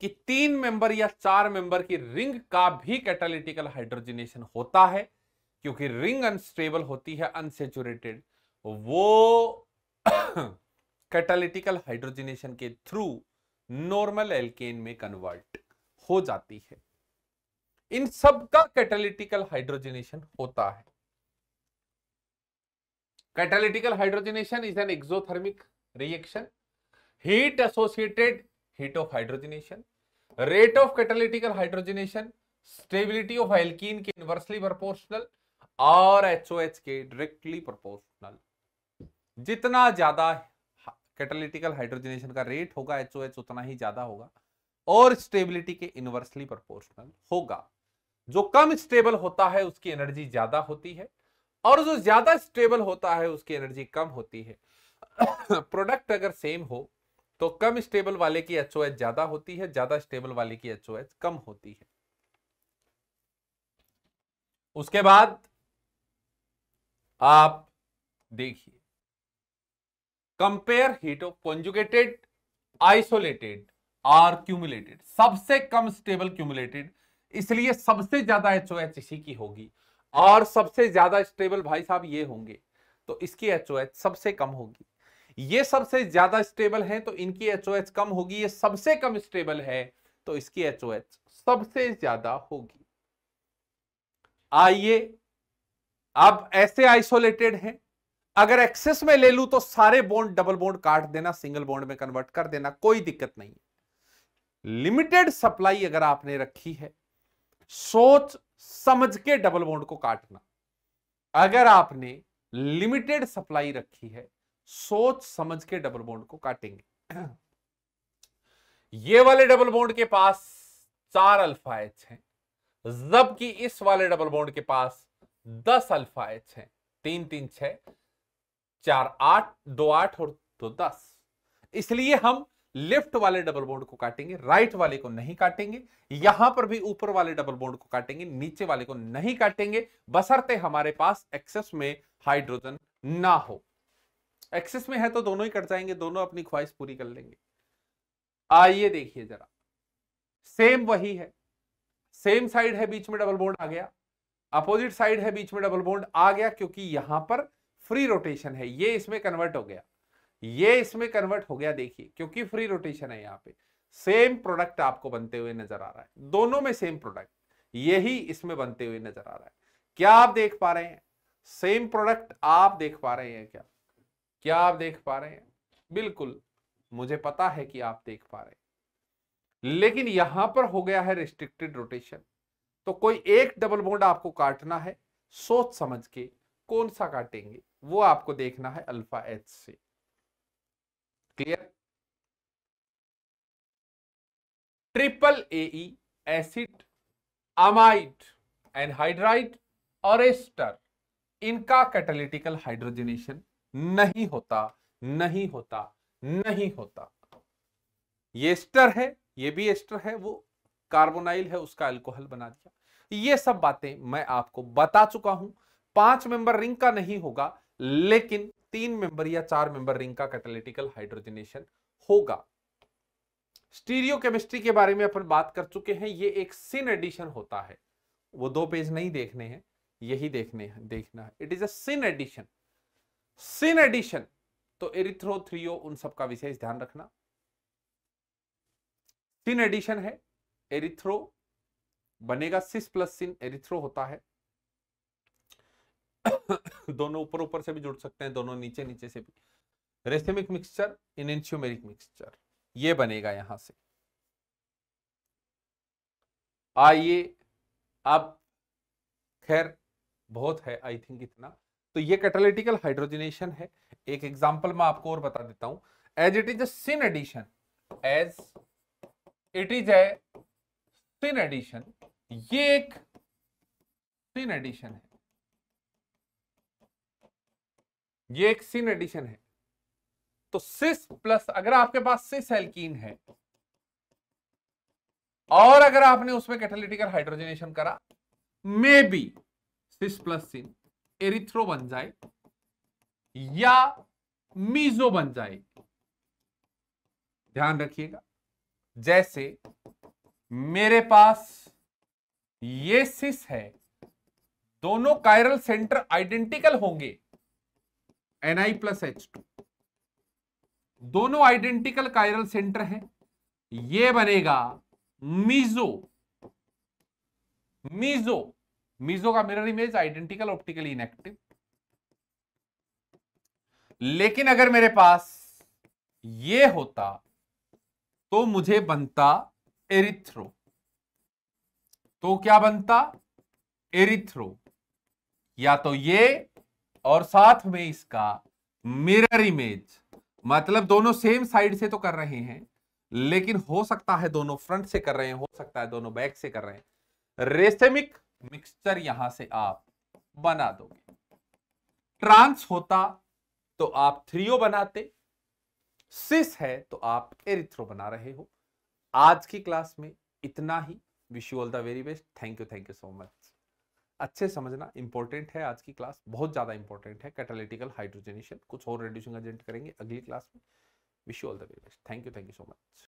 कि 3 मेंबर या 4 मेंबर की रिंग का भी कैटालिटिकल हाइड्रोजनेशन होता है, क्योंकि रिंग अनस्टेबल होती है, अनसेचुरेटेड, वो कैटालिटिकल हाइड्रोजनेशन के थ्रू नॉर्मल एल्केन में कन्वर्ट हो जाती है। इन सब का कैटालिटिकल हाइड्रोजनेशन होता है। Catalytical hydrogenation is an exothermic reaction, heat associated heat of hydrogenation, rate of catalytical hydrogenation stability of alkene के इनवर्सली प्रोपोर्शनल और एचओएच के डायरेक्टली प्रोपोर्शनल। जितना ज्यादा कैटालिटिकल हाइड्रोजनेशन का रेट होगा एचओएच उतना ही ज्यादा होगा और स्टेबिलिटी के इनवर्सली प्रोपोर्शनल होगा। जो कम स्टेबल होता है उसकी एनर्जी ज्यादा होती है और जो ज्यादा स्टेबल होता है उसकी एनर्जी कम होती है। प्रोडक्ट अगर सेम हो तो कम स्टेबल वाले की एचओएच ज्यादा होती है, ज्यादा स्टेबल वाले की एचओएच कम होती है। उसके बाद आप देखिए, compare heat of conjugated, isolated और क्यूमुलेटेड। सबसे कम स्टेबल क्यूमुलेटेड, इसलिए सबसे ज्यादा एचओएच इसी की होगी, और सबसे ज्यादा स्टेबल भाई साहब ये होंगे तो इसकी एचओएच सबसे कम होगी। ये सबसे ज्यादा स्टेबल है तो इनकी एचओएच कम होगी, ये सबसे कम स्टेबल है तो इसकी एचओएच सबसे ज्यादा होगी। आइए अब ऐसे आइसोलेटेड हैं, अगर एक्सेस में ले लूं तो सारे बॉन्ड डबल बॉन्ड काट देना, सिंगल बॉन्ड में कन्वर्ट कर देना, कोई दिक्कत नहीं है। लिमिटेड सप्लाई अगर आपने रखी है, सोच समझ के डबल बॉन्ड को काटना। अगर आपने लिमिटेड सप्लाई रखी है, सोच समझ के डबल बॉन्ड को काटेंगे। ये वाले डबल बॉन्ड के पास 4 अल्फा एच हैं, जबकि इस वाले डबल बॉन्ड के पास 10 अल्फा एच हैं। 3 3 6 4 8 2 8 और 2 10। इसलिए हम लेफ्ट वाले डबल बॉन्ड को काटेंगे, राइट वाले को नहीं काटेंगे। यहां पर भी ऊपर वाले डबल बॉन्ड को काटेंगे, नीचे वाले को नहीं काटेंगे, बशर्ते हमारे पास एक्सेस में हाइड्रोजन ना हो। एक्सेस में है तो दोनों ही कट जाएंगे, दोनों अपनी ख्वाहिश पूरी कर लेंगे। आइए देखिए जरा, सेम वही है, सेम साइड है, बीच में डबल बॉन्ड आ गया, अपोजिट साइड है, बीच में डबल बॉन्ड आ गया, क्योंकि यहां पर फ्री रोटेशन है, ये इसमें कन्वर्ट हो गया, ये इसमें कन्वर्ट हो गया। देखिए क्योंकि फ्री रोटेशन है, यहां पे सेम प्रोडक्ट आपको बनते हुए नजर आ रहा है, दोनों में सेम प्रोडक्ट। यही इसमें बनते हुए नजर आ रहा है। क्या आप देख पा रहे हैं? सेम प्रोडक्ट आप देख पा रहे हैं क्या? क्या आप देख पा रहे हैं? बिल्कुल, मुझे पता है कि आप देख पा रहे हैं, लेकिन यहां पर हो गया है रिस्ट्रिक्टेड रोटेशन। तो कोई एक डबल बॉन्ड आपको काटना है, सोच समझ के कौन सा काटेंगे वो आपको देखना है अल्फा एच से। क्लियर? ट्रिपल एई एसिड, अमाइड, एनहाइड्राइड और एस्टर, इनका कैटालिटिकल हाइड्रोजनेशन नहीं होता, नहीं होता, नहीं होता। ये एस्टर है, ये भी एस्टर है, वो कार्बोनाइल है, उसका अल्कोहल बना दिया। ये सब बातें मैं आपको बता चुका हूं। 5 मेंबर रिंग का नहीं होगा, लेकिन 3 मेंबर या 4 मेंबर रिंग का कैटालिटिकल हाइड्रोजनेशन होगा। स्टीरियो केमिस्ट्री के बारे में अपन बात कर चुके हैं। ये एक सिन एडिशन होता है, वो 2 पेज नहीं देखने हैं, यही देखना है। It is a syn addition. Syn addition तो एरिथ्रो थ्रियो उन सब का विशेष ध्यान रखना। सिन एडिशन है, एरिथ्रो बनेगा, सिस प्लस सिन एरिथ्रो होता है। दोनों ऊपर ऊपर से भी जुड़ सकते हैं, दोनों नीचे नीचे से भी। रेसिमिक मिक्सचर, इनेंशियोमेरिक मिक्सचर, ये बनेगा यहां से। आइए अब, खैर बहुत है आई थिंक इतना। तो ये कैटालिटिकल हाइड्रोजनेशन है। एक एग्जांपल मैं आपको और बता देता हूं। As it is a syn addition, as it is a syn addition, ये एक सिन एडिशन है, ये एक सिन एडिशन है। तो सिस प्लस, अगर आपके पास सिस एल्कीन है और अगर आपने उसमें कैटालिटिकल हाइड्रोजनेशन करा, maybe cis plus syn erythro बन जाए या मीजो बन जाए। ध्यान रखिएगा, जैसे मेरे पास ये सिस है, दोनों कायरल सेंटर आइडेंटिकल होंगे, Ni प्लस H2, दोनों आइडेंटिकल कायरल सेंटर हैं, ये बनेगा मीजो। मीजो, मीजो का mirror image identical, optically inactive. लेकिन अगर मेरे पास ये होता तो मुझे बनता एरिथ्रो। तो क्या बनता? एरिथ्रो, या तो ये और साथ में इसका मिरर इमेज। मतलब दोनों सेम साइड से तो कर रहे हैं, लेकिन हो सकता है दोनों फ्रंट से कर रहे हैं, हो सकता है दोनों बैक से कर रहे हैं। रेसेमिक मिक्सचर यहां से आप बना दोगे। ट्रांस होता तो आप थ्रियो बनाते, सिस है तो आप एरिथ्रो बना रहे हो। आज की क्लास में इतना ही। Wish you all the very best. Thank you so much. अच्छे समझना, इंपॉर्टेंट है आज की क्लास, बहुत ज्यादा इंपॉर्टेंट है। कैटालिटिकल हाइड्रोजनेशन, कुछ और रिड्यूसिंग एजेंट करेंगे अगली क्लास में। Wish you all the very best. Thank you so much.